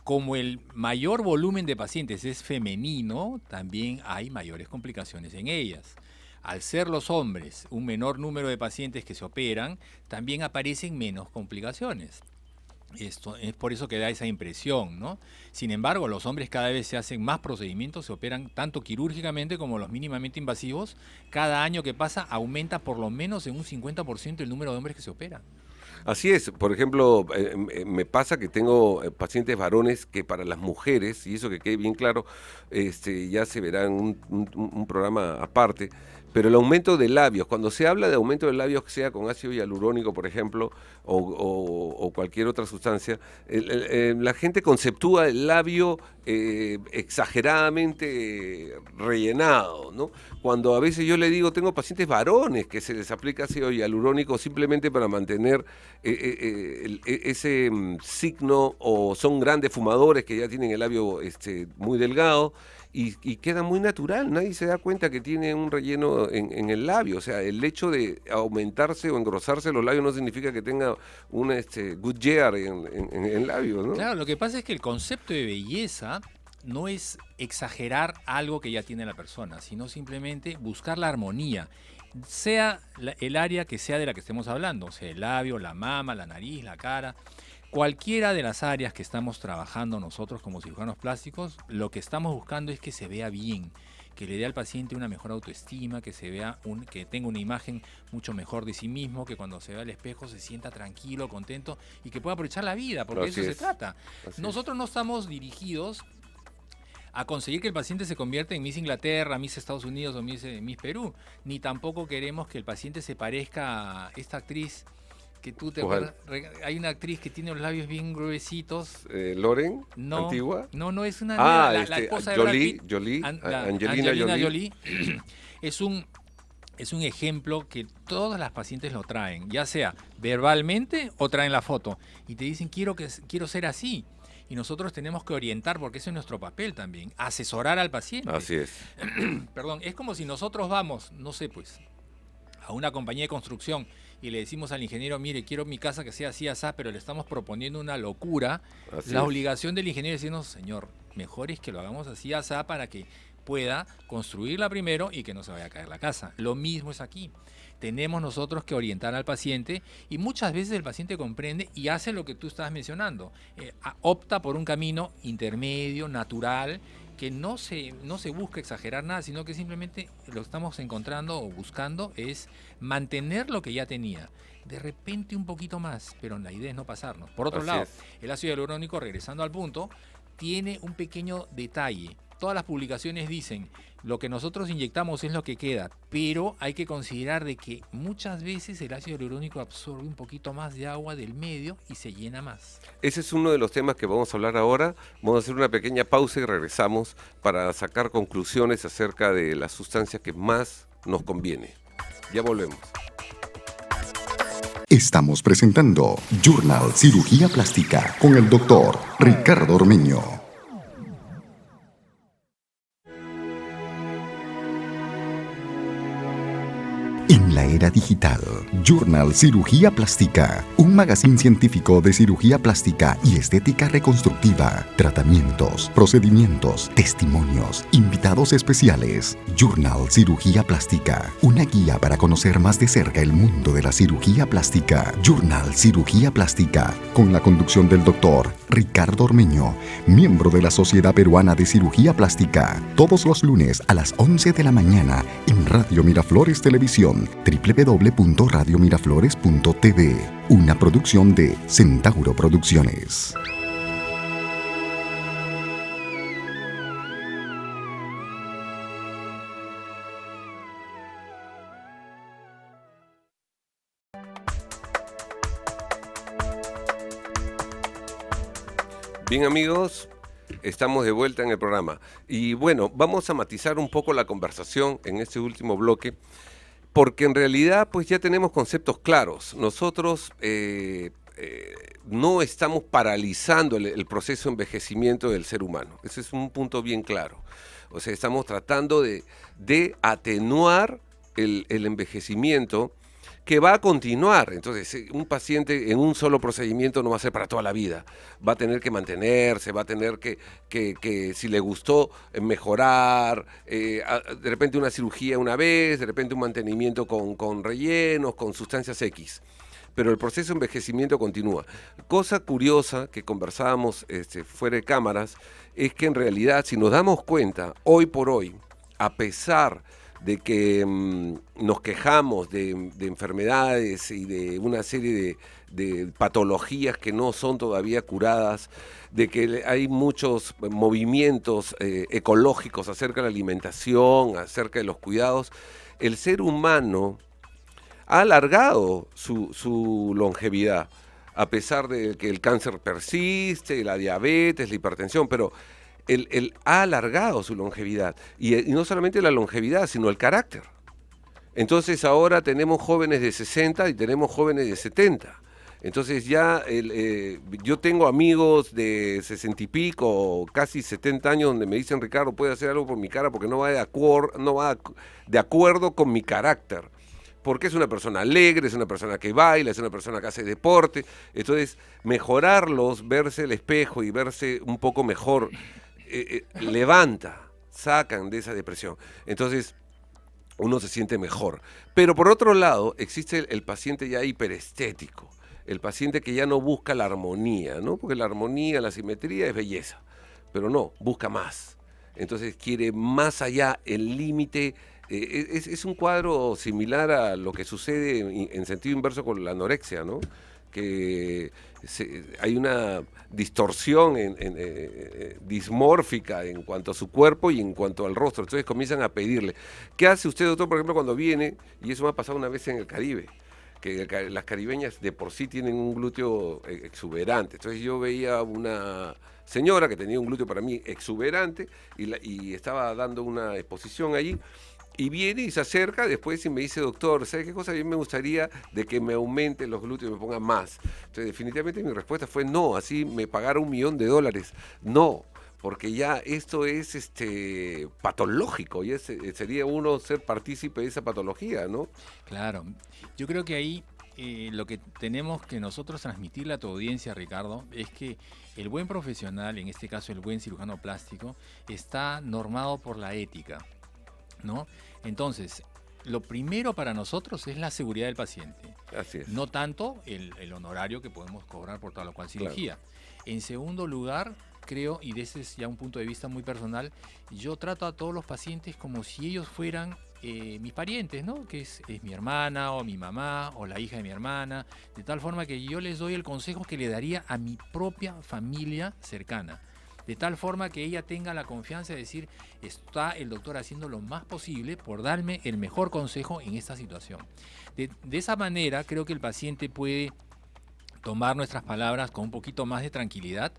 como el mayor volumen de pacientes es femenino, también hay mayores complicaciones en ellas. Al ser los hombres un menor número de pacientes que se operan, también aparecen menos complicaciones. Esto es por eso que da esa impresión, ¿no? Sin embargo, los hombres cada vez se hacen más procedimientos, se operan tanto quirúrgicamente como los mínimamente invasivos. Cada año que pasa aumenta por lo menos en un 50% el número de hombres que se operan. Así es, por ejemplo, me pasa que tengo pacientes varones que para las mujeres, y eso que quede bien claro, ya se verá en un programa aparte, pero el aumento de labios, cuando se habla de aumento de labios, sea con ácido hialurónico, por ejemplo, o cualquier otra sustancia, la gente conceptúa el labio exageradamente rellenado, ¿no? Cuando a veces yo le digo, tengo pacientes varones que se les aplica ácido hialurónico simplemente para mantener ese signo, o son grandes fumadores que ya tienen el labio muy delgado, y queda muy natural, nadie se da cuenta que tiene un relleno en el labio. O sea, el hecho de aumentarse o engrosarse los labios no significa que tenga un good year en el labio, ¿no? Claro, lo que pasa es que el concepto de belleza no es exagerar algo que ya tiene la persona, sino simplemente buscar la armonía, sea el área que sea de la que estemos hablando, o sea, el labio, la mama, la nariz, la cara. Cualquiera de las áreas que estamos trabajando nosotros como cirujanos plásticos, lo que estamos buscando es que se vea bien, que le dé al paciente una mejor autoestima, que se vea que tenga una imagen mucho mejor de sí mismo, que cuando se vea al espejo se sienta tranquilo, contento y que pueda aprovechar la vida, porque de eso se trata. Nosotros no estamos dirigidos a conseguir que el paciente se convierta en Miss Inglaterra, Miss Estados Unidos o Miss Perú, ni tampoco queremos que el paciente se parezca a esta actriz que tú te acuerdas. Hay una actriz que tiene los labios bien gruesitos. ¿Loren? No, ¿Antigua? No, es una la esposa de Brad Pitt. Angelina Jolie. Es un ejemplo que todas las pacientes lo traen, ya sea verbalmente o traen la foto y te dicen quiero ser así. Y nosotros tenemos que orientar, porque ese es nuestro papel también, asesorar al paciente. Así es. Perdón, es como si nosotros vamos, no sé pues, a una compañía de construcción y le decimos al ingeniero, mire, quiero mi casa que sea así, así, pero le estamos proponiendo una locura. La obligación del ingeniero es decirnos, señor, mejor es que lo hagamos así, así, para que pueda construirla primero y que no se vaya a caer la casa. Lo mismo es aquí. Tenemos nosotros que orientar al paciente y muchas veces el paciente comprende y hace lo que tú estabas mencionando. Opta por un camino intermedio, natural, que no se busca exagerar nada, sino que simplemente lo que estamos encontrando o buscando es mantener lo que ya tenía. De repente un poquito más, pero la idea es no pasarnos. Por otro lado, el ácido hialurónico, regresando al punto, tiene un pequeño detalle. todas las publicaciones dicen, lo que nosotros inyectamos es lo que queda, pero hay que considerar de que muchas veces el ácido hialurónico absorbe un poquito más de agua del medio y se llena más. Ese es uno de los temas que vamos a hablar ahora. Vamos a hacer una pequeña pausa y regresamos para sacar conclusiones acerca de las sustancias que más nos conviene. Ya volvemos. Estamos presentando Journal Cirugía Plástica con el doctor Ricardo Ormeño. En la era digital, Journal Cirugía Plástica, un magazine científico de cirugía plástica y estética reconstructiva, tratamientos, procedimientos, testimonios, invitados especiales. Journal Cirugía Plástica, una guía para conocer más de cerca el mundo de la cirugía plástica. Journal Cirugía Plástica, con la conducción del doctor Ricardo Ormeño, miembro de la Sociedad Peruana de Cirugía Plástica, todos los lunes a las 11 de la mañana en Radio Miraflores Televisión, www.radiomiraflores.tv, una producción de Centauro Producciones. Bien, amigos, estamos de vuelta en el programa. Y bueno, vamos a matizar un poco la conversación en este último bloque, porque en realidad pues ya tenemos conceptos claros. Nosotros no estamos paralizando el proceso de envejecimiento del ser humano. Ese es un punto bien claro. O sea, estamos tratando de atenuar el envejecimiento, que va a continuar. Entonces, un paciente en un solo procedimiento no va a ser para toda la vida. Va a tener que mantenerse, va a tener que si le gustó, mejorar. De repente una cirugía una vez, de repente un mantenimiento con rellenos, con sustancias X. Pero el proceso de envejecimiento continúa. Cosa curiosa que conversábamos fuera de cámaras, es que en realidad, si nos damos cuenta, hoy por hoy, a pesar de que nos quejamos de enfermedades y de una serie de patologías que no son todavía curadas, de que hay muchos movimientos ecológicos acerca de la alimentación, acerca de los cuidados, el ser humano ha alargado su longevidad, a pesar de que el cáncer persiste, la diabetes, la hipertensión, pero él ha alargado su longevidad, y no solamente la longevidad, sino el carácter. Entonces ahora tenemos jóvenes de 60 y tenemos jóvenes de 70. Entonces ya yo tengo amigos de 60 y pico, casi 70 años, donde me dicen, Ricardo, ¿puede hacer algo por mi cara? Porque no va de acuerdo con mi carácter. Porque es una persona alegre, es una persona que baila, es una persona que hace deporte. Entonces, mejorarlos, verse el espejo y verse un poco mejor, sacan de esa depresión. Entonces, uno se siente mejor. Pero por otro lado, existe el paciente ya hiperestético, el paciente que ya no busca la armonía, ¿no? Porque la armonía, la simetría es belleza, pero no, busca más. Entonces quiere más allá, el límite. Es un cuadro similar a lo que sucede en sentido inverso con la anorexia, ¿no? Que hay una distorsión dismórfica en cuanto a su cuerpo y en cuanto al rostro. Entonces comienzan a pedirle. ¿Qué hace usted, doctor, por ejemplo, cuando viene? Y eso me ha pasado una vez en el Caribe, que las caribeñas de por sí tienen un glúteo exuberante. Entonces yo veía una señora que tenía un glúteo para mí exuberante y estaba dando una exposición allí. Y viene y se acerca después y me dice, doctor, ¿sabe qué cosa? A mí me gustaría de que me aumente los glúteos y me ponga más. Entonces, definitivamente mi respuesta fue no, así me pagara $1 millón. No, porque ya esto es patológico, y sería uno ser partícipe de esa patología, ¿no? Claro, yo creo que ahí lo que tenemos que nosotros transmitirle a tu audiencia, Ricardo, es que el buen profesional, en este caso el buen cirujano plástico, está normado por la ética, ¿no? Entonces, lo primero para nosotros es la seguridad del paciente. Así es. No tanto el honorario que podemos cobrar por toda la cual cirugía. Claro. En segundo lugar, creo, y ese es ya un punto de vista muy personal, yo trato a todos los pacientes como si ellos fueran mis parientes, ¿no? Que es mi hermana o mi mamá o la hija de mi hermana, de tal forma que yo les doy el consejo que le daría a mi propia familia cercana. de tal forma que ella tenga la confianza de decir, está el doctor haciendo lo más posible por darme el mejor consejo en esta situación. De esa manera creo que el paciente puede tomar nuestras palabras con un poquito más de tranquilidad,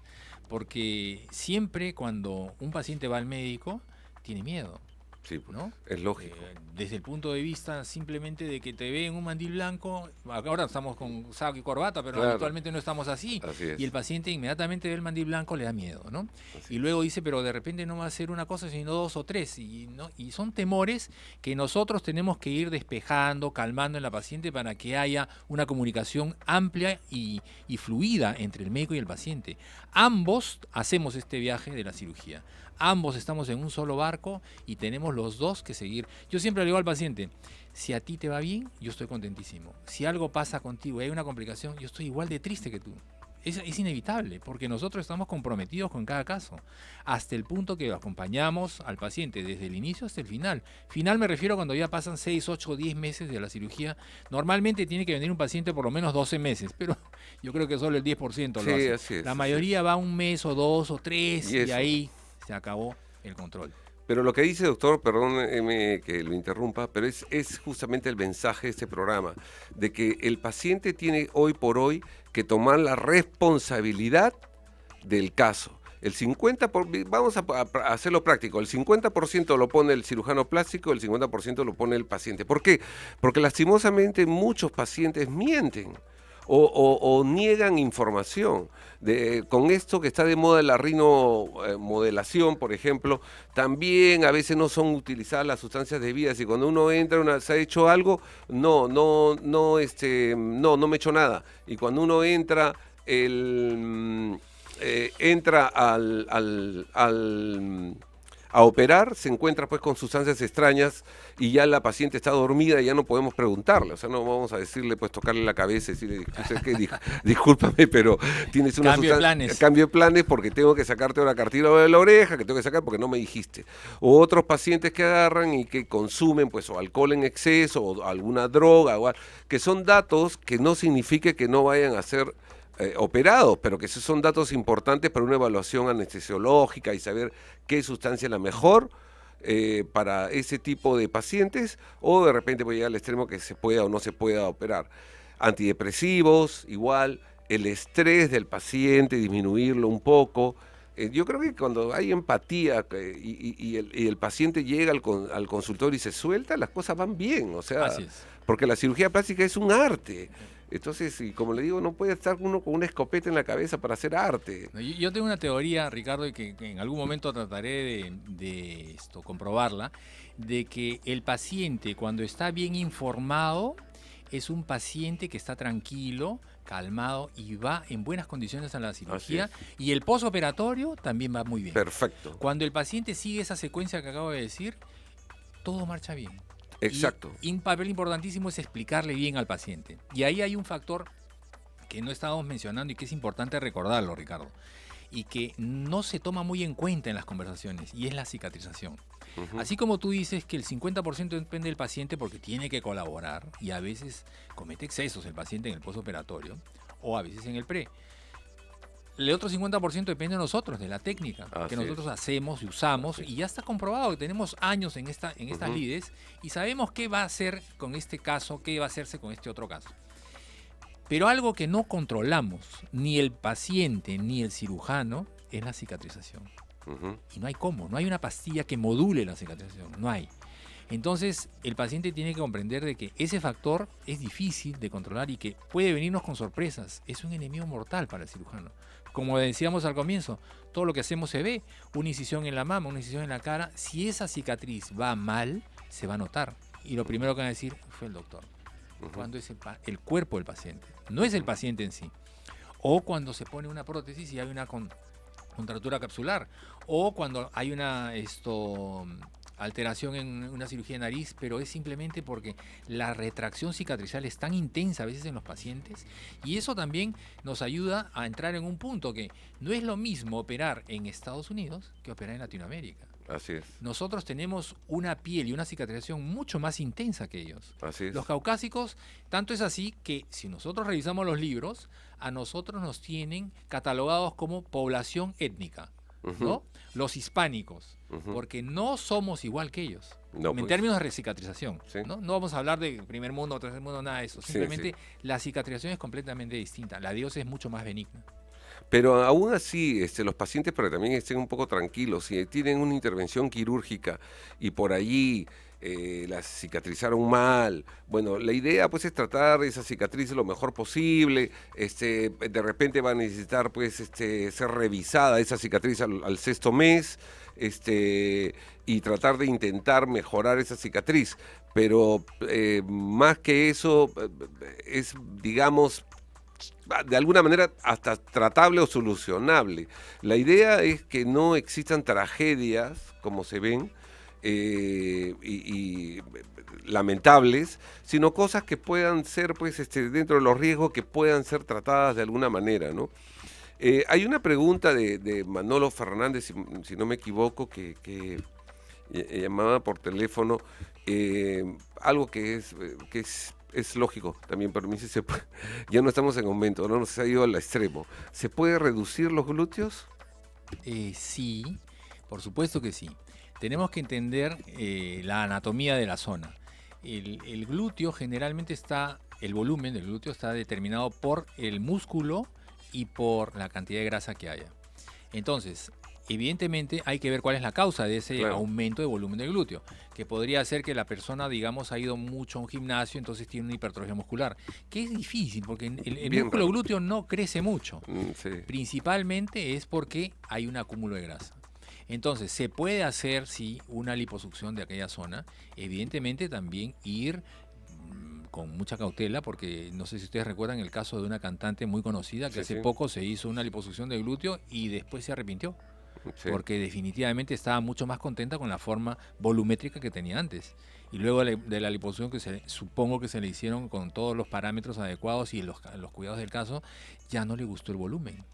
porque siempre cuando un paciente va al médico, tiene miedo. Sí, pues, ¿no? es lógico. Desde el punto de vista simplemente de que te ve en un mandil blanco, ahora estamos con saco y corbata, pero Claro. habitualmente no estamos así, Así es. y el paciente inmediatamente ve el mandil blanco, le da miedo, ¿no? Así Y luego dice, pero de repente no va a ser una cosa, sino dos o tres, y son temores que nosotros tenemos que ir despejando, calmando en la paciente para que haya una comunicación amplia y fluida entre el médico y el paciente. Ambos hacemos este viaje de la cirugía. Ambos estamos en un solo barco y tenemos los dos que seguir. Yo siempre le digo al paciente, si a ti te va bien, yo estoy contentísimo. Si algo pasa contigo y hay una complicación, yo estoy igual de triste que tú. Es inevitable, porque nosotros estamos comprometidos con cada caso, hasta el punto que acompañamos al paciente desde el inicio hasta el final. Final me refiero cuando ya pasan 6, 8, 10 meses de la cirugía. Normalmente tiene que venir un paciente por lo menos 12 meses, pero yo creo que solo el 10% lo hace. Así es. La mayoría va un mes o 2 o 3 Y y eso. ahí se acabó el control. Pero lo que dice, doctor, perdóneme que lo interrumpa, pero es justamente el mensaje de este programa, de que el paciente tiene hoy por hoy que tomar la responsabilidad del caso. Vamos a hacerlo práctico, el 50% lo pone el cirujano plástico, el 50% lo pone el paciente. ¿Por qué? Porque lastimosamente muchos pacientes mienten. O niegan información. Con esto que está de moda la rinomodelación, por ejemplo, también a veces no son utilizadas las sustancias debidas y cuando uno entra, se ha hecho algo, no me he hecho nada. Y cuando uno entra, a operar, se encuentra pues con sustancias extrañas y ya la paciente está dormida y ya no podemos preguntarle, o sea, no vamos a decirle, pues tocarle la cabeza y decirle, discúlpame, pero tienes una sustancia, cambio de planes porque tengo que sacarte una cartílago de la oreja, que tengo que sacar porque no me dijiste. O otros pacientes que agarran y que consumen pues o alcohol en exceso o alguna droga, que son datos que no significa que no vayan a ser operados, pero que esos son datos importantes para una evaluación anestesiológica y saber qué sustancia es la mejor para ese tipo de pacientes, o de repente puede llegar al extremo que se pueda o no se pueda operar. Antidepresivos, igual, el estrés del paciente, disminuirlo un poco. Yo creo que cuando hay empatía y el paciente llega al consultorio y se suelta, las cosas van bien, o sea, porque la cirugía plástica es un arte. Entonces, y como le digo, no puede estar uno con una escopeta en la cabeza para hacer arte. Yo tengo una teoría, Ricardo, y que en algún momento trataré de comprobarla, de que el paciente cuando está bien informado es un paciente que está tranquilo, calmado y va en buenas condiciones a la cirugía, y el postoperatorio también va muy bien. Perfecto. Cuando el paciente sigue esa secuencia que acabo de decir, todo marcha bien. Exacto. Y un papel importantísimo es explicarle bien al paciente. Y ahí hay un factor que no estábamos mencionando y que es importante recordarlo, Ricardo, y que no se toma muy en cuenta en las conversaciones, y es la cicatrización. Así como tú dices que el 50% depende del paciente porque tiene que colaborar y a veces comete excesos el paciente en el postoperatorio o a veces en el pre. El otro 50% depende de nosotros, de la técnica que nosotros hacemos y usamos, y ya está comprobado que tenemos años en estas lides y sabemos qué va a hacer con este caso, qué va a hacerse con este otro caso. Pero algo que no controlamos, ni el paciente ni el cirujano, es la cicatrización. Y no hay cómo, no hay una pastilla que module la cicatrización, no hay. Entonces, el paciente tiene que comprender de que ese factor es difícil de controlar y que puede venirnos con sorpresas. Es un enemigo mortal para el cirujano. Como decíamos al comienzo, todo lo que hacemos se ve. Una incisión en la mama, una incisión en la cara. Si esa cicatriz va mal, se va a notar. Y lo primero que van a decir fue el doctor. Cuando es el cuerpo del paciente, no es el paciente en sí. O cuando se pone una prótesis y hay una contractura capsular. O cuando hay una alteración en una cirugía de nariz, pero es simplemente porque la retracción cicatricial es tan intensa a veces en los pacientes, y eso también nos ayuda a entrar en un punto que no es lo mismo operar en Estados Unidos que operar en Latinoamérica. Así es. Nosotros tenemos una piel y una cicatrización mucho más intensa que ellos. Así es. Los caucásicos, tanto es así que si nosotros revisamos los libros, a nosotros nos tienen catalogados como población étnica. ¿no? Los hispánicos, porque no somos igual que ellos. En términos de cicatrización, ¿sí? ¿No? No vamos a hablar de primer mundo, tercer mundo, nada de eso. Simplemente la cicatrización es completamente distinta. La de es mucho más benigna. Pero aún así, los pacientes, para que también estén un poco tranquilos, si tienen una intervención quirúrgica y por allí las cicatrizaron mal, bueno, la idea pues es tratar esa cicatriz lo mejor posible. De repente va a necesitar pues ser revisada esa cicatriz al 6º mes, y tratar de intentar mejorar esa cicatriz, pero más que eso es, digamos, de alguna manera hasta tratable o solucionable. La idea es que no existan tragedias como se ven y lamentables, sino cosas que puedan ser pues dentro de los riesgos, que puedan ser tratadas de alguna manera, ¿no? Hay una pregunta de Manolo Fernández, si no me equivoco, que llamaba por teléfono, algo que es lógico también, pero me dice, ya no estamos en aumento, no nos ha ido al extremo. ¿Se puede reducir los glúteos? Sí, por supuesto que sí. Tenemos que entender la anatomía de la zona. El glúteo generalmente el volumen del glúteo está determinado por el músculo y por la cantidad de grasa que haya. Entonces, evidentemente hay que ver cuál es la causa de ese aumento de volumen del glúteo, que podría ser que la persona, digamos, ha ido mucho a un gimnasio, entonces tiene una hipertrofia muscular, que es difícil porque el músculo glúteo no crece mucho. Principalmente es porque hay un acúmulo de grasa. Entonces, se puede hacer, sí, una liposucción de aquella zona, evidentemente también ir con mucha cautela, porque no sé si ustedes recuerdan el caso de una cantante muy conocida que hace poco se hizo una liposucción de glúteo y después se arrepintió. Porque definitivamente estaba mucho más contenta con la forma volumétrica que tenía antes. Y luego de la liposucción, que supongo que se le hicieron con todos los parámetros adecuados y los cuidados del caso, ya no le gustó el volumen.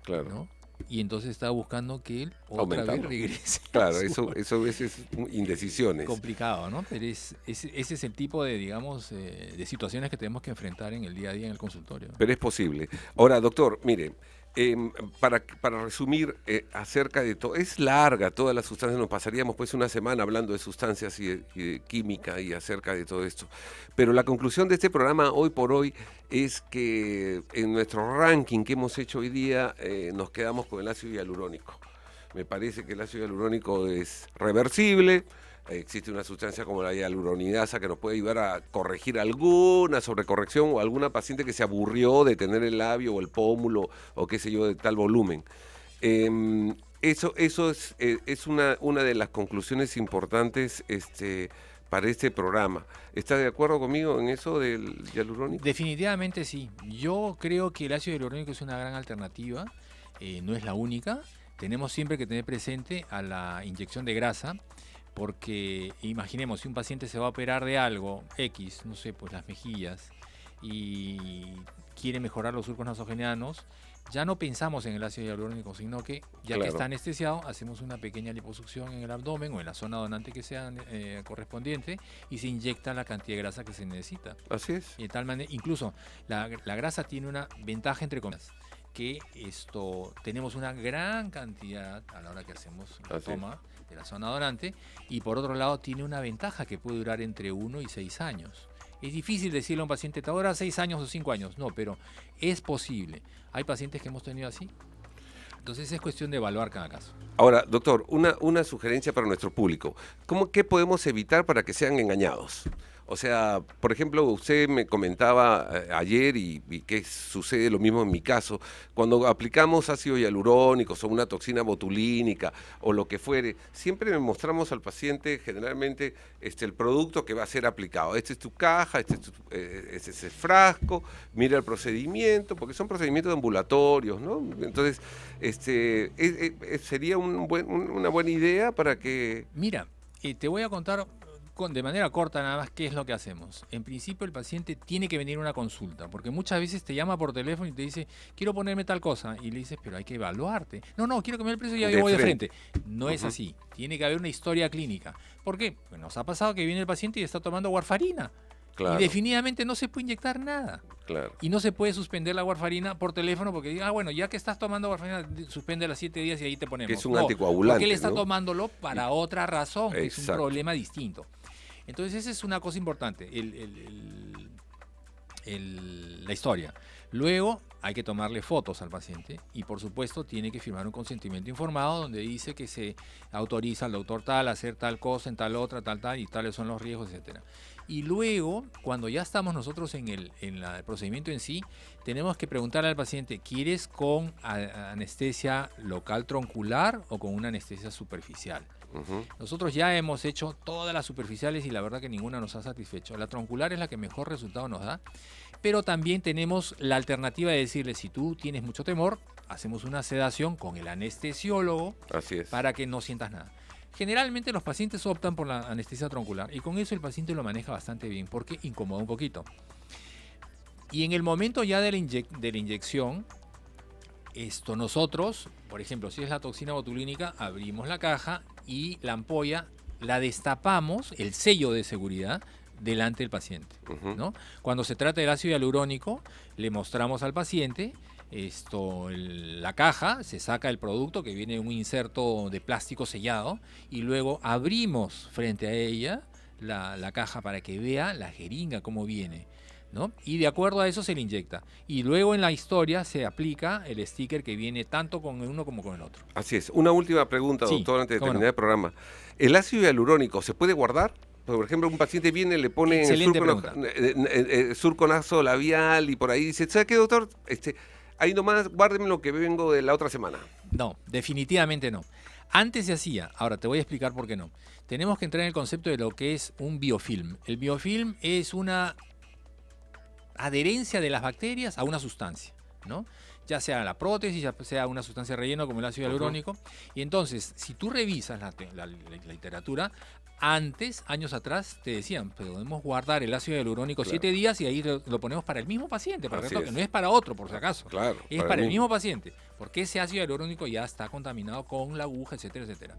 Claro. ¿No? Y entonces estaba buscando que él otra vez regrese. Claro, eso es indecisiones. Complicado, ¿no? Pero ese es el tipo de, digamos, de situaciones que tenemos que enfrentar en el día a día en el consultorio. Pero es posible. Ahora, doctor, mire, para resumir acerca de todo, es larga toda la sustancia, nos pasaríamos pues una semana hablando de sustancias y de química y acerca de todo esto, pero la conclusión de este programa hoy por hoy es que en nuestro ranking que hemos hecho hoy día nos quedamos con el ácido hialurónico. Me parece que el ácido hialurónico es reversible. Existe una sustancia como la hialuronidasa que nos puede ayudar a corregir alguna sobrecorrección o alguna paciente que se aburrió de tener el labio o el pómulo o qué sé yo de tal volumen. Eso es una de las conclusiones importantes para este programa. ¿Estás de acuerdo conmigo en eso del hialurónico? Definitivamente sí. Yo creo que el ácido hialurónico es una gran alternativa, no es la única. Tenemos siempre que tener presente a la inyección de grasa, porque imaginemos, si un paciente se va a operar de algo, X, no sé, pues las mejillas, y quiere mejorar los surcos nasogenianos, ya no pensamos en el ácido hialurónico, sino que, ya que está anestesiado, hacemos una pequeña liposucción en el abdomen o en la zona donante que sea correspondiente y se inyecta la cantidad de grasa que se necesita. Así es. Y de tal manera, incluso la grasa tiene una ventaja, entre comillas, que tenemos una gran cantidad a la hora que hacemos la toma de la zona donante, y por otro lado tiene una ventaja que puede durar entre 1 y 6 años. Es difícil decirle a un paciente, te dura 6 años o 5 años, no, pero es posible. Hay pacientes que hemos tenido así. Entonces es cuestión de evaluar cada caso. Ahora, doctor, una sugerencia para nuestro público. ¿Qué podemos evitar para que sean engañados? O sea, por ejemplo, usted me comentaba ayer y que sucede lo mismo en mi caso, cuando aplicamos ácido hialurónico o una toxina botulínica o lo que fuere, siempre mostramos al paciente generalmente el producto que va a ser aplicado. Esta es tu caja, este es el frasco, mira el procedimiento, porque son procedimientos ambulatorios, ¿no? Entonces, sería una buena idea para que... Mira, te voy a contar de manera corta nada más qué es lo que hacemos. En principio el paciente tiene que venir a una consulta, porque muchas veces te llama por teléfono y te dice, quiero ponerme tal cosa, y le dices, pero hay que evaluarte. No, quiero que me dé el precio y ya yo voy de frente. No es así, tiene que haber una historia clínica. ¿Por qué? Pues nos ha pasado que viene el paciente y está tomando warfarina. Claro. Y definitivamente no se puede inyectar nada. Claro. Y no se puede suspender la warfarina por teléfono porque diga, bueno, ya que estás tomando warfarina, suspende las 7 días y ahí te ponemos. Que es un anticoagulante, porque él está ¿no? tomándolo para otra razón, que es un Exacto. problema distinto. Entonces esa es una cosa importante, la historia. Luego hay que tomarle fotos al paciente y por supuesto tiene que firmar un consentimiento informado donde dice que se autoriza al doctor tal a hacer tal cosa en tal otra, tal, y tales son los riesgos, etcétera. Y luego, cuando ya estamos nosotros en el procedimiento en sí, tenemos que preguntarle al paciente, ¿quieres con anestesia local troncular o con una anestesia superficial? Ujú. Nosotros ya hemos hecho todas las superficiales y la verdad que ninguna nos ha satisfecho. La troncular es la que mejor resultado nos da, pero también tenemos la alternativa de decirle, si tú tienes mucho temor, hacemos una sedación con el anestesiólogo Así es. para que no sientas nada. Generalmente los pacientes optan por la anestesia troncular y con eso el paciente lo maneja bastante bien porque incomoda un poquito. Y en el momento ya de la inyección, nosotros, por ejemplo, si es la toxina botulínica, abrimos la caja y la ampolla la destapamos, el sello de seguridad, delante del paciente, Ujú. ¿no? Cuando se trata del ácido hialurónico, le mostramos al paciente la caja, se saca el producto que viene en un inserto de plástico sellado y luego abrimos frente a ella la caja para que vea la jeringa cómo viene, ¿no? Y de acuerdo a eso se le inyecta. Y luego en la historia se aplica el sticker que viene tanto con el uno como con el otro. Así es. Una última pregunta, Sí, doctor, antes de cómo terminar no. el programa. ¿El ácido hialurónico se puede guardar? Por ejemplo, un paciente viene, le pone Excelente pregunta. surco naso labial y por ahí dice, ¿sabe qué, doctor? Ahí nomás guárdeme lo que vengo de la otra semana. No, definitivamente no. Antes se hacía, ahora te voy a explicar por qué no. Tenemos que entrar en el concepto de lo que es un biofilm. El biofilm es una adherencia de las bacterias a una sustancia, ¿no? Ya sea la prótesis, ya sea una sustancia relleno como el ácido hialurónico. Y entonces, si tú revisas la literatura, años atrás, te decían, podemos guardar el ácido hialurónico Claro. 7 días y ahí lo ponemos para el mismo paciente, para el Así retoque, es. no es para otro, por si acaso. Claro. Es para el mismo paciente, porque ese ácido hialurónico ya está contaminado con la aguja, etcétera, etcétera.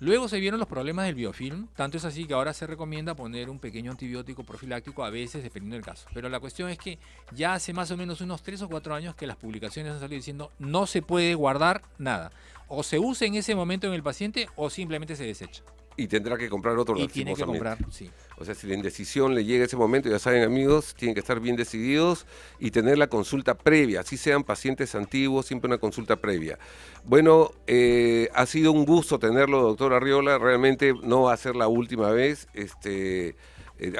Luego se vieron los problemas del biofilm, tanto es así que ahora se recomienda poner un pequeño antibiótico profiláctico a veces, dependiendo del caso. Pero la cuestión es que ya hace más o menos unos 3 o 4 años que las publicaciones han salido diciendo no se puede guardar nada. O se usa en ese momento en el paciente o simplemente se desecha. Y tendrá que comprar otro Y tiene que lastimosamente. comprar, sí. O sea, si la indecisión le llega ese momento, ya saben, amigos, tienen que estar bien decididos y tener la consulta previa. Así sean pacientes antiguos, siempre una consulta previa. Bueno, ha sido un gusto tenerlo, doctor Arriola. Realmente no va a ser la última vez.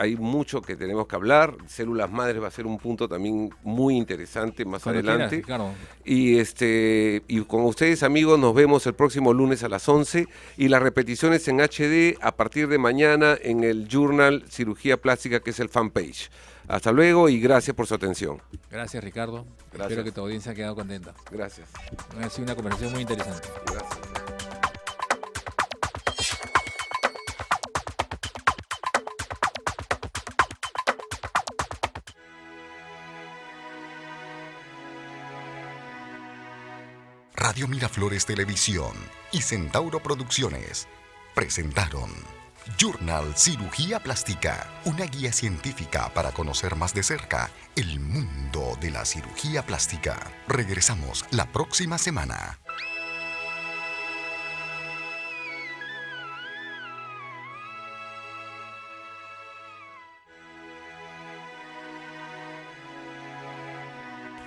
Hay mucho que tenemos que hablar. Células madres va a ser un punto también muy interesante más Cuando adelante. quieras, Ricardo. Y con ustedes, amigos, nos vemos el próximo lunes a las 11 y las repeticiones en HD a partir de mañana en el Journal Cirugía Plástica, que es el fanpage. Hasta luego y gracias por su atención. Gracias, Ricardo. Gracias. Espero que tu audiencia haya quedado contenta. Gracias. Ha sido una conversación muy interesante. Gracias. Radio Miraflores Televisión y Centauro Producciones presentaron Journal Cirugía Plástica, una guía científica para conocer más de cerca el mundo de la cirugía plástica. Regresamos la próxima semana.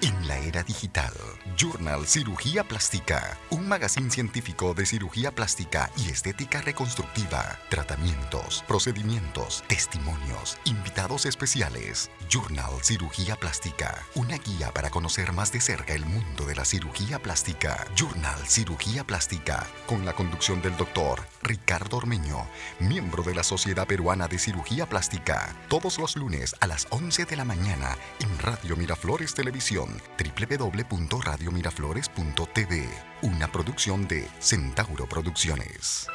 En la era digital, Journal Cirugía Plástica, un magazine científico de cirugía plástica y estética reconstructiva, tratamientos, procedimientos, testimonios, invitados especiales. Journal Cirugía Plástica, una guía para conocer más de cerca el mundo de la cirugía plástica. Journal Cirugía Plástica, con la conducción del doctor Ricardo Ormeño, miembro de la Sociedad Peruana de Cirugía Plástica, todos los lunes a las 11 de la mañana en Radio Miraflores Televisión, www.radiomiraflores.tv, una producción de Centauro Producciones.